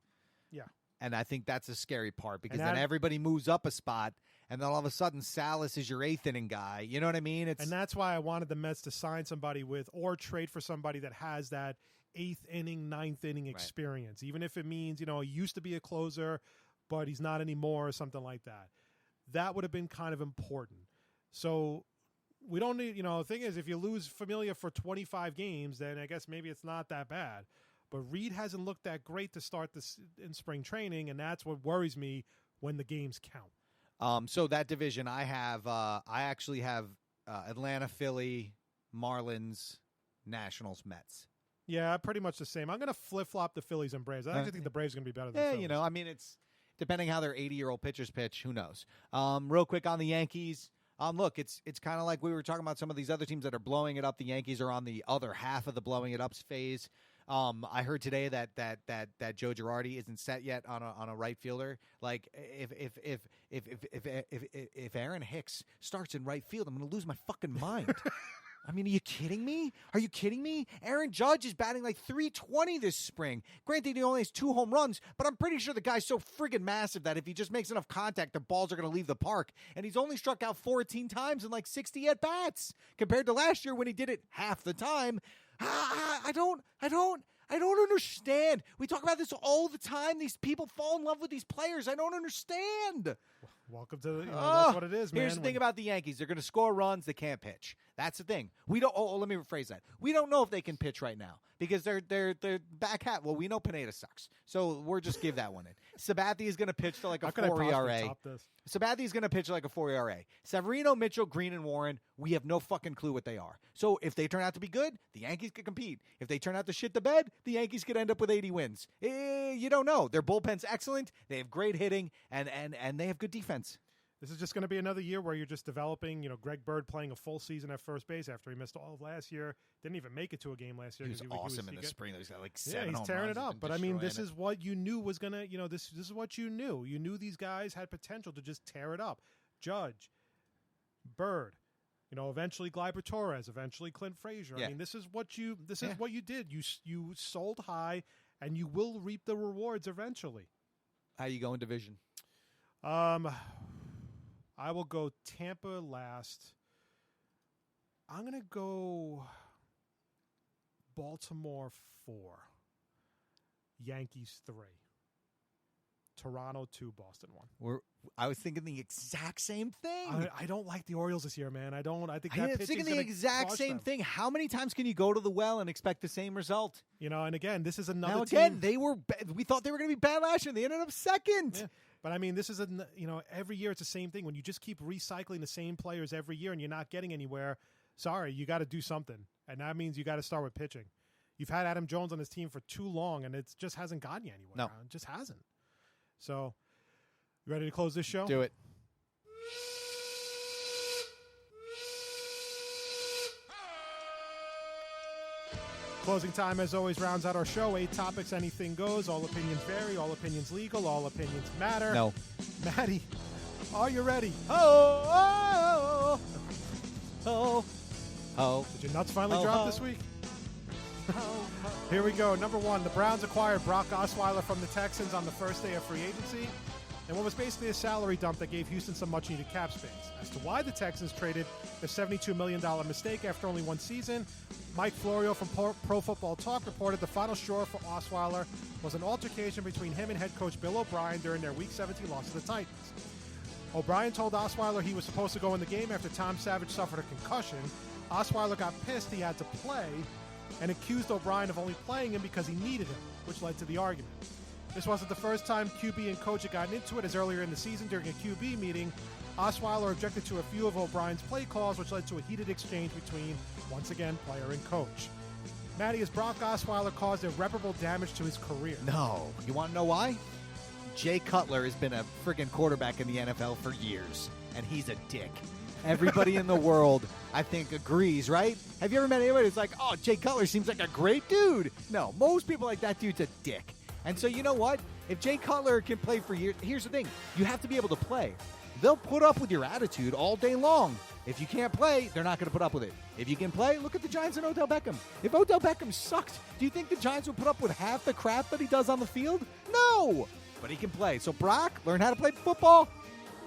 Yeah. And I think that's a scary part because then everybody moves up a spot, and then all of a sudden Salas is your eighth inning guy. You know what I mean? And that's why I wanted the Mets to sign somebody or trade for somebody that has that eighth inning, ninth inning experience, even if it means, he used to be a closer, but he's not anymore or something like that. That would have been kind of important. So we don't need, the thing is, if you lose Familia for 25 games, then I guess maybe it's not that bad. But Reed hasn't looked that great to start this in spring training, and that's what worries me when the games count. So that division, I actually have Atlanta, Philly, Marlins, Nationals, Mets. Yeah, pretty much the same. I'm going to flip-flop the Phillies and Braves. I actually think the Braves are going to be better than the Phillies. I mean, it's depending how their 80-year-old pitchers pitch, who knows. Real quick on the Yankees. Look, it's kind of like we were talking about some of these other teams that are blowing it up. The Yankees are on the other half of the blowing it up phase. I heard today that Joe Girardi isn't set yet on a right fielder. Like if Aaron Hicks starts in right field, I'm going to lose my fucking mind. I mean, are you kidding me? Aaron Judge is batting like .320 this spring. Granted, he only has 2 home runs, but I'm pretty sure the guy's so friggin' massive that if he just makes enough contact, the balls are going to leave the park. And he's only struck out 14 times in like 60 at-bats compared to last year when he did it half the time. I don't understand. We talk about this all the time. These people fall in love with these players. I don't understand. Welcome to that's what it is, man. Here's the thing about the Yankees. They're going to score runs. They can't pitch. That's the thing. We don't. Let me rephrase that. We don't know if they can pitch right now because they're back half. Well, we know Pineda sucks, so we're just give that one in. Sabathia is going to pitch to like a 4 ERA. Sabathia is going to pitch like a 4 ERA. Severino, Mitchell, Green, and Warren. We have no fucking clue what they are. So if they turn out to be good, the Yankees could compete. If they turn out to shit the bed, the Yankees could end up with 80 wins. You don't know. Their bullpen's excellent. They have great hitting and they have good defense. This is just going to be another year where you're just developing, Greg Bird playing a full season at first base after he missed all of last year. Didn't even make it to a game last year. He was awesome in the spring. He's got like 7 he's home tearing runs. it up. But I mean, this is what you knew was going to, this is what you knew. You knew these guys had potential to just tear it up. Judge, Bird, eventually Gleyber Torres, eventually Clint Frazier. Yeah. I mean, this is what you did. You sold high, and you will reap the rewards eventually. How you going division? I will go Tampa last. I'm going to go Baltimore 4, Yankees 3, Toronto 2, Boston 1. I was thinking the exact same thing. I don't like the Orioles this year, man. I think I was thinking the exact same thing. How many times can you go to the well and expect the same result? And again, this is another now again, team. we thought they were going to be bad last year, and they ended up second. Yeah. But I mean, this is every year it's the same thing. When you just keep recycling the same players every year and you're not getting anywhere, sorry, you got to do something, and that means you got to start with pitching. You've had Adam Jones on this team for too long, and it just hasn't gotten you anywhere. No, it just hasn't. So, you ready to close this show? Do it. Closing time, as always, rounds out our show. 8 topics, anything goes. All opinions vary. All opinions legal. All opinions matter. No. Maddie, are you ready? Oh. Did your nuts finally drop this week? Here we go. Number 1, the Browns acquired Brock Osweiler from the Texans on the first day of free agency. and what was basically a salary dump that gave Houston some much-needed cap space. As to why the Texans traded the $72 million mistake after only one season, Mike Florio from Pro Football Talk reported the final straw for Osweiler was an altercation between him and head coach Bill O'Brien during their Week 17 loss to the Titans. O'Brien told Osweiler he was supposed to go in the game after Tom Savage suffered a concussion. Osweiler got pissed he had to play and accused O'Brien of only playing him because he needed him, which led to the argument. This wasn't the first time QB and coach had gotten into it, as earlier in the season during a QB meeting, Osweiler objected to a few of O'Brien's play calls, which led to a heated exchange between, once again, player and coach. Matty, has Brock Osweiler caused irreparable damage to his career? No. You want to know why? Jay Cutler has been a friggin' quarterback in the NFL for years, and he's a dick. Everybody in the world, I think, agrees, right? Have you ever met anybody who's like, oh, Jay Cutler seems like a great dude? No, most people like that dude's a dick. And so you know what? If Jay Cutler can play for years, here's the thing. You have to be able to play. They'll put up with your attitude all day long. If you can't play, they're not going to put up with it. If you can play, look at the Giants and Odell Beckham. If Odell Beckham sucked, do you think the Giants would put up with half the crap that he does on the field? No! But he can play. So Brock, learn how to play football.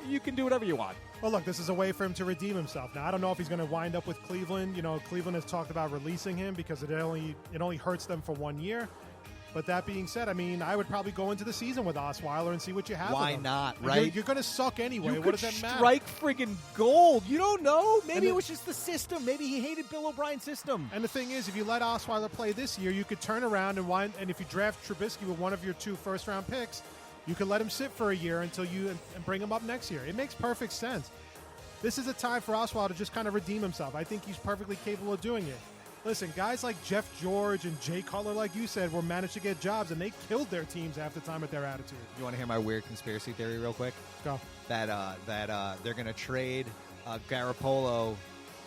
You can do whatever you want. Well, look, this is a way for him to redeem himself. Now, I don't know if he's going to wind up with Cleveland. You know, Cleveland has talked about releasing him because it only hurts them for 1 year. But that being said, I mean, I would probably go into the season with Osweiler and see what you have. Why with him. not, right? You're going to suck anyway. You what could does that matter? strike friggin' gold. You don't know. Maybe it was just the system. Maybe he hated Bill O'Brien's system. And the thing is, if you let Osweiler play this year, you could turn around and if you draft Trubisky with one of your 2 first-round picks, you could let him sit for a year until you and bring him up next year. It makes perfect sense. This is a time for Osweiler to just kind of redeem himself. I think he's perfectly capable of doing it. Listen, guys like Jeff George and Jay Cutler, like you said, were managed to get jobs, and they killed their teams half the time with their attitude. You want to hear my weird conspiracy theory real quick? Go. That they're going to trade Garoppolo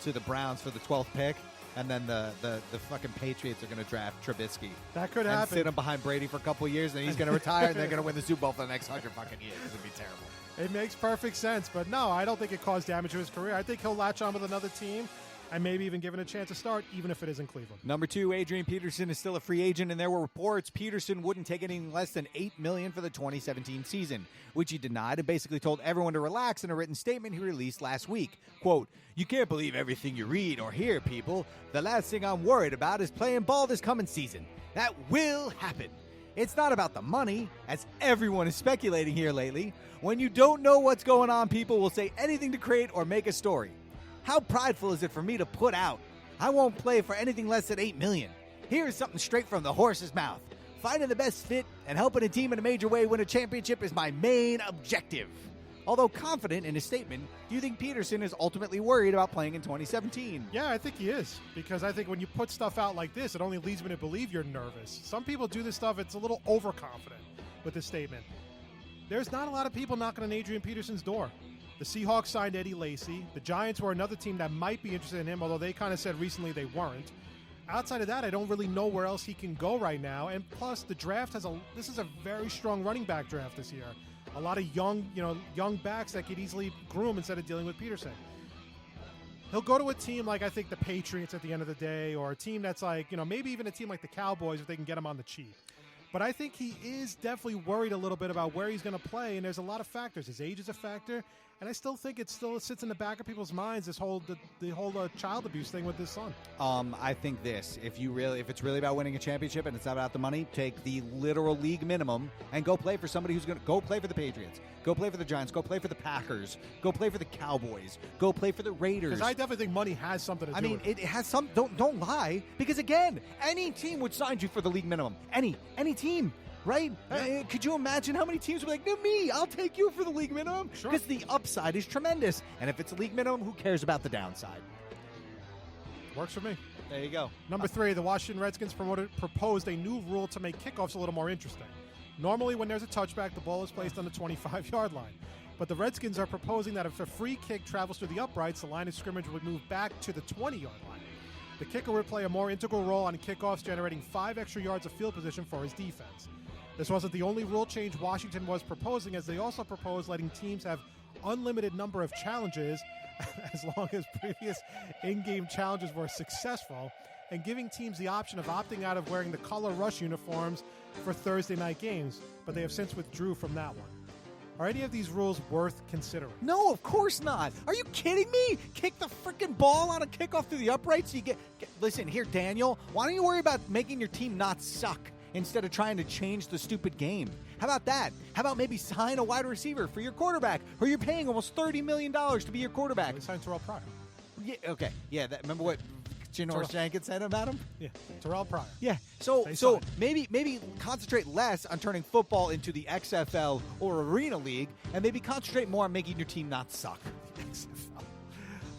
to the Browns for the 12th pick, and then the fucking Patriots are going to draft Trubisky. That could and happen. sit him behind Brady for a couple of years, and then he's going to retire, and they're going to win the Super Bowl for the next 100 fucking years. It would be terrible. It makes perfect sense, but no, I don't think it caused damage to his career. I think he'll latch on with another team and maybe even given a chance to start, even if it is in Cleveland. Number 2, Adrian Peterson is still a free agent, and there were reports Peterson wouldn't take anything less than $8 million for the 2017 season, which he denied and basically told everyone to relax in a written statement he released last week. Quote, "You can't believe everything you read or hear, people. The last thing I'm worried about is playing ball this coming season. That will happen. It's not about the money, as everyone is speculating here lately. When you don't know what's going on, people will say anything to create or make a story. How prideful is it for me to put out? I won't play for anything less than $8 million. Here's something straight from the horse's mouth. Finding the best fit and helping a team in a major way win a championship is my main objective." Although confident in his statement, do you think Peterson is ultimately worried about playing in 2017? Yeah, I think he is, because I think when you put stuff out like this, it only leads me to believe you're nervous. Some people do this stuff, it's a little overconfident with this statement. There's not a lot of people knocking on Adrian Peterson's door. The Seahawks signed Eddie Lacy. The Giants were another team that might be interested in him, although they kind of said recently they weren't. Outside of that, I don't really know where else he can go right now. And plus, the draft this is a very strong running back draft this year. A lot of young backs that could easily groom instead of dealing with Peterson. He'll go to a team like, I think, the Patriots at the end of the day, or a team that's like, maybe even a team like the Cowboys if they can get him on the cheap. But I think he is definitely worried a little bit about where he's going to play, and there's a lot of factors. His age is a factor, and I still think it still sits in the back of people's minds, the whole child abuse thing with his son. I think this: if it's really about winning a championship and it's not about the money, take the literal league minimum and go play for somebody who's going to go play for the Patriots, go play for the Giants, go play for the Packers, go play for the Cowboys, go play for the Raiders. Because I definitely think money has something to do with it. It has some. Don't lie, because again, any team would sign you for the league minimum. Any team. Right? Yeah. Could you imagine how many teams would be like, no, me, I'll take you for the league minimum? Sure. Because the upside is tremendous. And if it's a league minimum, who cares about the downside? Works for me. There you go. Number 3, the Washington Redskins proposed a new rule to make kickoffs a little more interesting. Normally, when there's a touchback, the ball is placed on the 25-yard line. But the Redskins are proposing that if a free kick travels through the uprights, the line of scrimmage would move back to the 20-yard line. The kicker would play a more integral role on kickoffs, generating 5 extra yards of field position for his defense. This wasn't the only rule change Washington was proposing, as they also proposed letting teams have unlimited number of challenges as long as previous in-game challenges were successful, and giving teams the option of opting out of wearing the color rush uniforms for Thursday night games, but they have since withdrew from that one. Are any of these rules worth considering? No, of course not. Are you kidding me? Kick the freaking ball on a kickoff through the uprights. You get. Listen, here, Daniel, why don't you worry about making your team not suck instead of trying to change the stupid game? How about that? How about maybe sign a wide receiver for your quarterback, who you're paying almost $30 million to be your quarterback? They signed Terrell Pryor. Yeah, okay. Yeah, remember what Janoris Jenkins said about him? Yeah, Terrell Pryor. Yeah. So signed. maybe concentrate less on turning football into the XFL or Arena League, and maybe concentrate more on making your team not suck.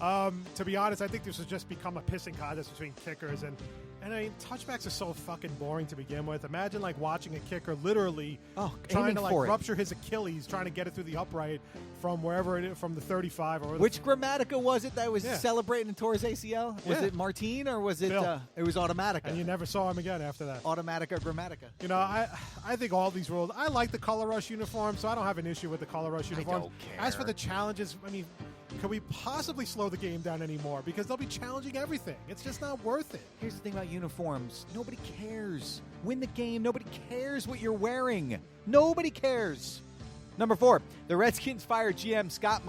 To be honest, I think this has just become a pissing contest between kickers, and I mean, touchbacks are so fucking boring to begin with. Imagine like watching a kicker literally trying to like rupture his Achilles, trying to get it through the upright from wherever it is, from the 35 or which Grammatica was it that was celebrating and tore his ACL? Was it Martine or was it? It was Automatica. And you never saw him again after that. Automatica, Grammatica. You know, I think all these rules. I like the color rush uniform, so I don't have an issue with the color rush uniform. I don't care. As for the challenges, I mean, could we possibly slow the game down anymore? Because they'll be challenging everything. It's just not worth it. Here's the thing about uniforms. Nobody cares. Win the game. Nobody cares what you're wearing. Nobody cares. Number 4, the Redskins fired GM Scott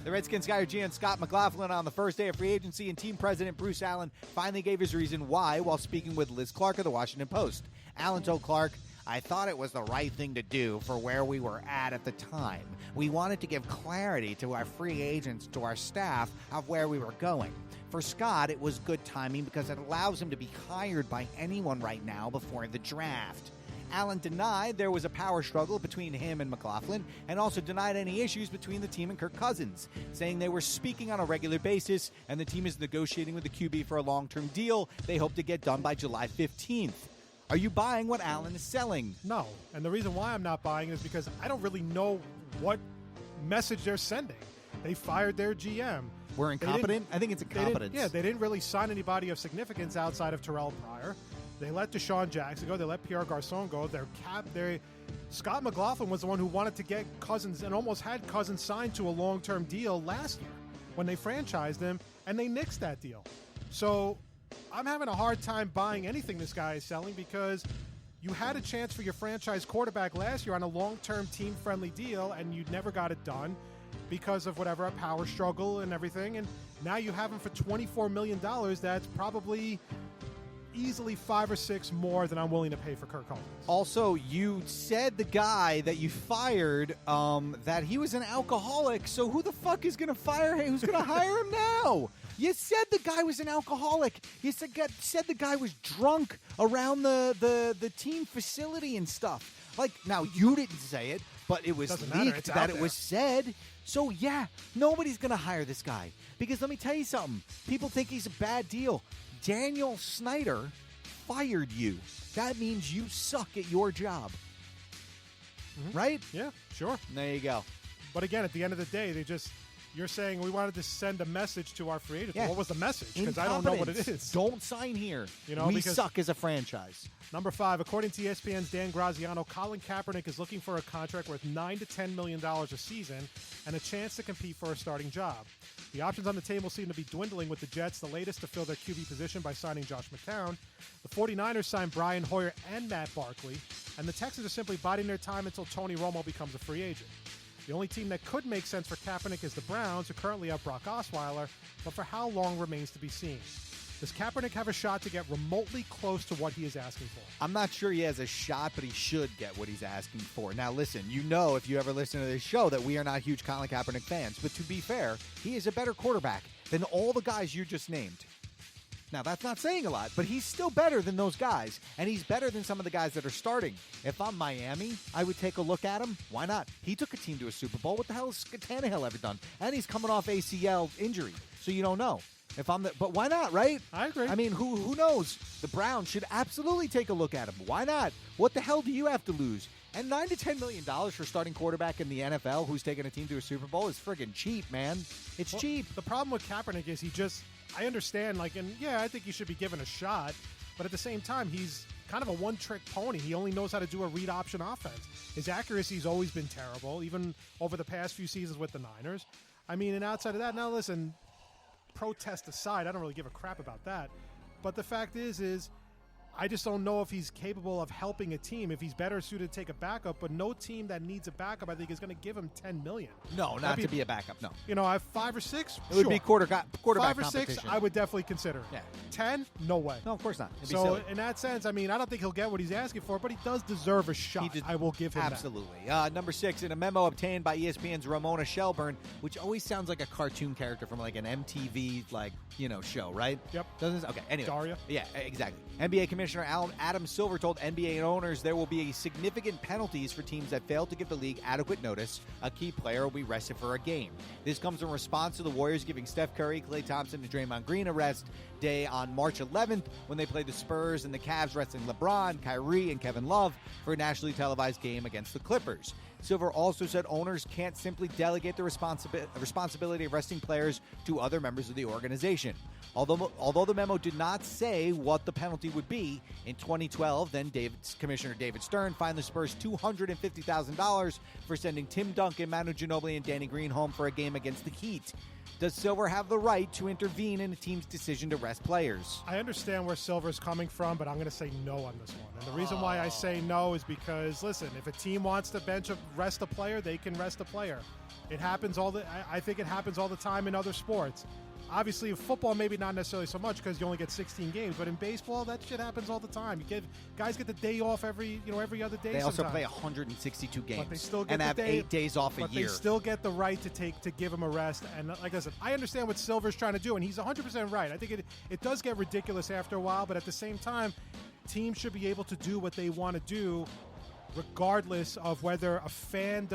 the Redskins fired GM Scott McLaughlin on the first day of free agency, and team president Bruce Allen finally gave his reason why while speaking with Liz Clark of the Washington Post. Allen told Clark, "I thought it was the right thing to do for where we were at the time. We wanted to give clarity to our free agents, to our staff, of where we were going. For Scott, it was good timing because it allows him to be hired by anyone right now before the draft." Allen denied there was a power struggle between him and McLaughlin, and also denied any issues between the team and Kirk Cousins, saying they were speaking on a regular basis and the team is negotiating with the QB for a long-term deal they hope to get done by July 15th. Are you buying what Allen is selling? No. And the reason why I'm not buying is because I don't really know what message they're sending. They fired their GM. We're incompetent? I think it's incompetence. They didn't really sign anybody of significance outside of Terrell Pryor. They let Deshaun Jackson go. They let Pierre Garçon go. Scott McLaughlin was the one who wanted to get Cousins and almost had Cousins signed to a long-term deal last year when they franchised him, and they nixed that deal. So I'm having a hard time buying anything this guy is selling because you had a chance for your franchise quarterback last year on a long-term team-friendly deal, and you never got it done because of whatever, a power struggle and everything. And now you have him for $24 million. That's probably easily 5 or 6 more than I'm willing to pay for Kirk Cousins. Also, you said the guy that you fired, that he was an alcoholic, so who the fuck is going to fire him? Who's going to hire him now? You said the guy was an alcoholic. You said the guy was drunk around the team facility and stuff. Like, now, you didn't say it, but it was leaked that it was said. So, yeah, nobody's going to hire this guy. Because let me tell you something. People think he's a bad deal. Daniel Snyder fired you. That means you suck at your job. Mm-hmm. Right? Yeah, sure. There you go. But again, at the end of the day, you're saying we wanted to send a message to our free agents. Yeah. What was the message? Because I don't know what it is. Don't sign here. We suck as a franchise. Number 5, according to ESPN's Dan Graziano, Colin Kaepernick is looking for a contract worth $9 to $10 million a season and a chance to compete for a starting job. The options on the table seem to be dwindling, with the Jets the latest to fill their QB position by signing Josh McCown. The 49ers signed Brian Hoyer and Matt Barkley, and the Texans are simply biding their time until Tony Romo becomes a free agent. The only team that could make sense for Kaepernick is the Browns, who currently have Brock Osweiler, but for how long remains to be seen. Does Kaepernick have a shot to get remotely close to what he is asking for? I'm not sure he has a shot, but he should get what he's asking for. Now, listen, you know if you ever listen to this show that we are not huge Colin Kaepernick fans, but to be fair, he is a better quarterback than all the guys you just named. Now, that's not saying a lot, but he's still better than those guys, and he's better than some of the guys that are starting. If I'm Miami, I would take a look at him. Why not? He took a team to a Super Bowl. What the hell has Tannehill ever done? And he's coming off ACL injury, so you don't know. But why not, right? I agree. I mean, who knows? The Browns should absolutely take a look at him. Why not? What the hell do you have to lose? And $9 to $10 million for starting quarterback in the NFL who's taking a team to a Super Bowl is friggin' cheap, man. It's cheap. The problem with Kaepernick is I understand, I think he should be given a shot, but at the same time, he's kind of a one-trick pony. He only knows how to do a read option offense. His accuracy's always been terrible, even over the past few seasons with the Niners. I mean, and outside of that, now listen, protest aside, I don't really give a crap about that. But the fact is I just don't know if he's capable of helping a team. If he's better suited to take a backup, but no team that needs a backup, I think, is going to give him $10 million. No, not to be a backup. No. You know, I have 5 or 6. It would be quarterback 5 or 6, I would definitely consider it. Yeah. 10, no way. No, of course not. It'd be So silly. in that sense, I mean, I don't think he'll get what he's asking for, but he does deserve a shot. I will give him absolutely. Number 6, in a memo obtained by ESPN's Ramona Shelburne, which always sounds like a cartoon character from like an MTV show, right? Yep. Doesn't okay. Anyway, Daria. Yeah, exactly. NBA Commissioner Adam Silver told NBA owners there will be significant penalties for teams that fail to give the league adequate notice a key player will be rested for a game. This comes in response to the Warriors giving Steph Curry, Klay Thompson, and Draymond Green a rest day on March 11th when they played the Spurs, and the Cavs resting LeBron, Kyrie, and Kevin Love for a nationally televised game against the Clippers. Silver also said owners can't simply delegate the responsibility of resting players to other members of the organization. Although the memo did not say what the penalty would be, in 2012, then Commissioner David Stern fined the Spurs $250,000 for sending Tim Duncan, Manu Ginobili, and Danny Green home for a game against the Heat. Does Silver have the right to intervene in a team's decision to rest players? I understand where Silver's coming from, but I'm going to say no on this one. And the reason why I say no is because, listen, if a team wants to rest a player, they can rest a player. It happens I think it happens all the time in other sports. Obviously, in football, maybe not necessarily so much because you only get 16 games. But in baseball, that shit happens all the time. Guys get the day off every other day. They also sometimes. play 162 games, but they still get and have 8 days off a year. But they still get the right to give him a rest. And like I said, I understand what Silver's trying to do, and he's 100% right. I think it does get ridiculous after a while, but at the same time, teams should be able to do what they want to do, regardless of whether a fan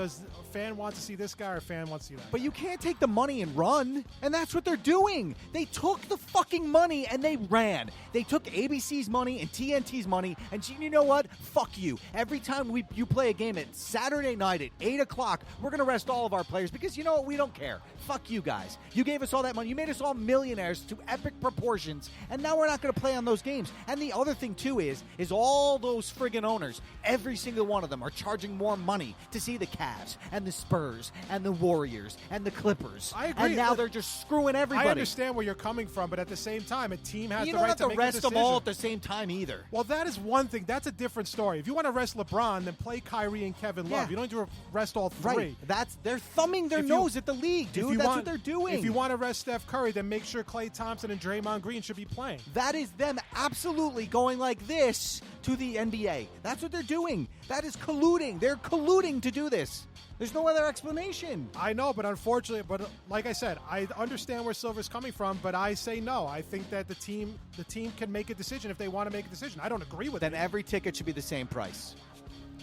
wants to see this guy or a fan wants to see that. But you can't take the money and run, and that's what they're doing. They took the fucking money and they ran. They took ABC's money and TNT's money, and you know what? Fuck you. Every time you play a game at Saturday night at 8 o'clock, we're going to rest all of our players because you know what? We don't care. Fuck you guys. You gave us all that money. You made us all millionaires to epic proportions, and now we're not going to play on those games. And the other thing, too, is all those friggin' owners, every single one of them are charging more money to see the Cavs and the Spurs and the Warriors and the Clippers. I agree. And now they're just screwing everybody. I understand where you're coming from, but at the same time, a team has you the don't right have to make a rest decision. them all at the same time either. Well, that is one thing. That's a different story. If you want to rest LeBron, then play Kyrie and Kevin Love. You don't need to rest all three. Right. They're thumbing their nose at the league, dude. That's what they're doing. If you want to rest Steph Curry, then make sure Klay Thompson and Draymond Green should be playing. That is them absolutely going like this to the NBA. That's what they're doing. That is colluding. They're colluding to do this. There's no other explanation. I know, but unfortunately, like I said, I understand where Silver's coming from, but I say no. I think that the team can make a decision if they want to make a decision. I don't agree with Then it. every ticket should be the same price.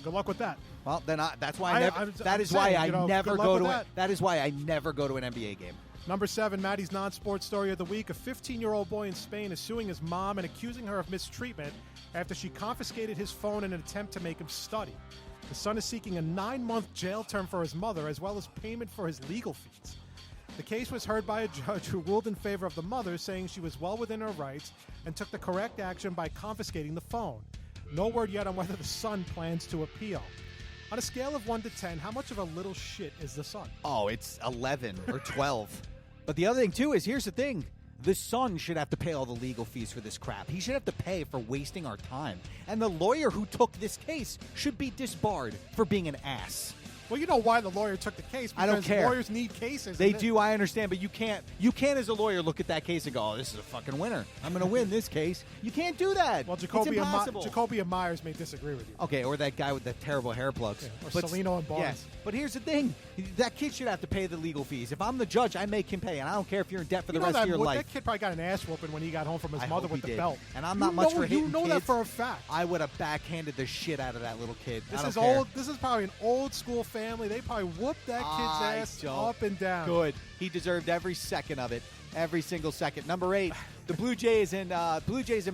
Good luck with that. Well, then that is why I never go to an NBA game. Number 7, Maddie's non-sports story of the week. A 15-year-old boy in Spain is suing his mom and accusing her of mistreatment after she confiscated his phone in an attempt to make him study. The son is seeking a 9-month jail term for his mother as well as payment for his legal fees. The case was heard by a judge who ruled in favor of the mother, saying she was well within her rights and took the correct action by confiscating the phone. No word yet on whether the son plans to appeal. On a scale of 1 to 10, how much of a little shit is the son? Oh, it's 11 or 12. But the other thing, too, is here's the thing. The son should have to pay all the legal fees for this crap. He should have to pay for wasting our time. And the lawyer who took this case should be disbarred for being an ass. Well, you know why the lawyer took the case. Because I don't care. Lawyers need cases. They do, I understand, but you can't as a lawyer look at that case and go, oh, this is a fucking winner. I'm going to win this case. You can't do that. Well, it's impossible. Jacoby and Myers may disagree with you. Okay, or that guy with the terrible hair plugs. Yeah, or Celino and Barnes. Yes, but here's the thing. That kid should have to pay the legal fees. If I'm the judge, I make him pay, and I don't care if you're in debt for the rest of your life. That kid probably got an ass whooping when he got home from his mother with the belt. And I'm not much for hitting You know kids. that for a fact. I would have backhanded the shit out of that little kid. This is old. This is probably an old school family. They probably whooped that kid's ass up and down. Good. He deserved every second of it. Every single second. Number 8, the Blue Jays and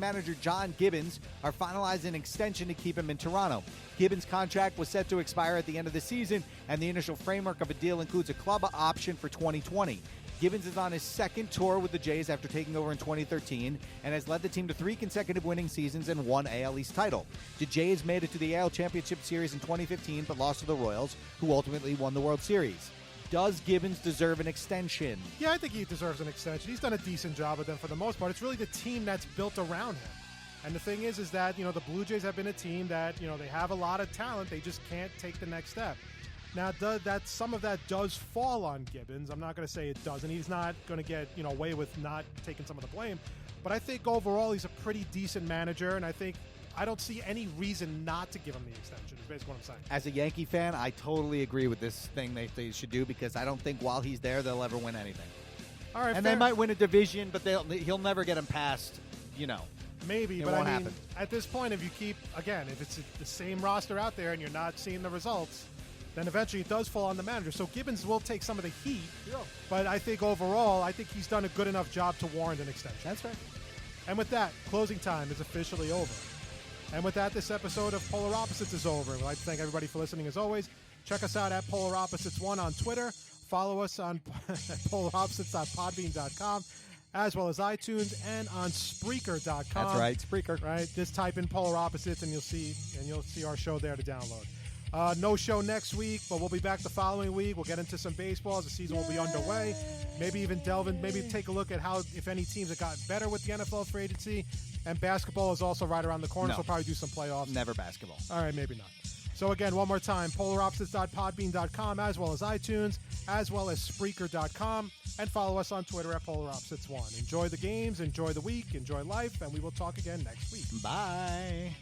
manager John Gibbons are finalizing an extension to keep him in Toronto. Gibbons' contract was set to expire at the end of the season, and the initial framework of a deal includes a club option for 2020. Gibbons is on his second tour with the Jays after taking over in 2013 and has led the team to 3 consecutive winning seasons and 1 AL East title. The Jays made it to the AL Championship Series in 2015 but lost to the Royals, who ultimately won the World Series. Does Gibbons deserve an extension? Yeah, I think he deserves an extension. He's done a decent job with them for the most part. It's really the team that's built around him. And the thing is that, the Blue Jays have been a team that, they have a lot of talent. They just can't take the next step. Now, some of that does fall on Gibbons. I'm not going to say it doesn't. He's not going to get, away with not taking some of the blame. But I think overall he's a pretty decent manager, and I don't see any reason not to give him the extension, is basically what I'm saying. As a Yankee fan, I totally agree with this thing they should do, because I don't think while he's there they'll ever win anything. All right, and fair. they might win a division, but he'll never get them past, Maybe, it but won't I mean, happen. At this point, if you keep, again, if it's the same roster out there and you're not seeing the results, then eventually it does fall on the manager. So Gibbons will take some of the heat, but I think overall, he's done a good enough job to warrant an extension. That's right. And with that, closing time is officially over. And with that, this episode of Polar Opposites is over. We'd like to thank everybody for listening as always. Check us out at Polar Opposites 1 on Twitter. Follow us on polaropposites.podbean.com, as well as iTunes and on Spreaker.com. That's right, Spreaker. Right, just type in Polar Opposites and you'll see our show there to download. No show next week, but we'll be back the following week. We'll get into some baseball as the season will be underway. Maybe even maybe take a look at if any teams have gotten better with the NFL free agency. And basketball is also right around the corner, so we'll probably do some playoffs. Never basketball. All right, maybe not. So again, one more time, polaropposites.podbean.com, as well as iTunes, as well as Spreaker.com, and follow us on Twitter at PolarOpposites1. Enjoy the games, enjoy the week, enjoy life, and we will talk again next week. Bye.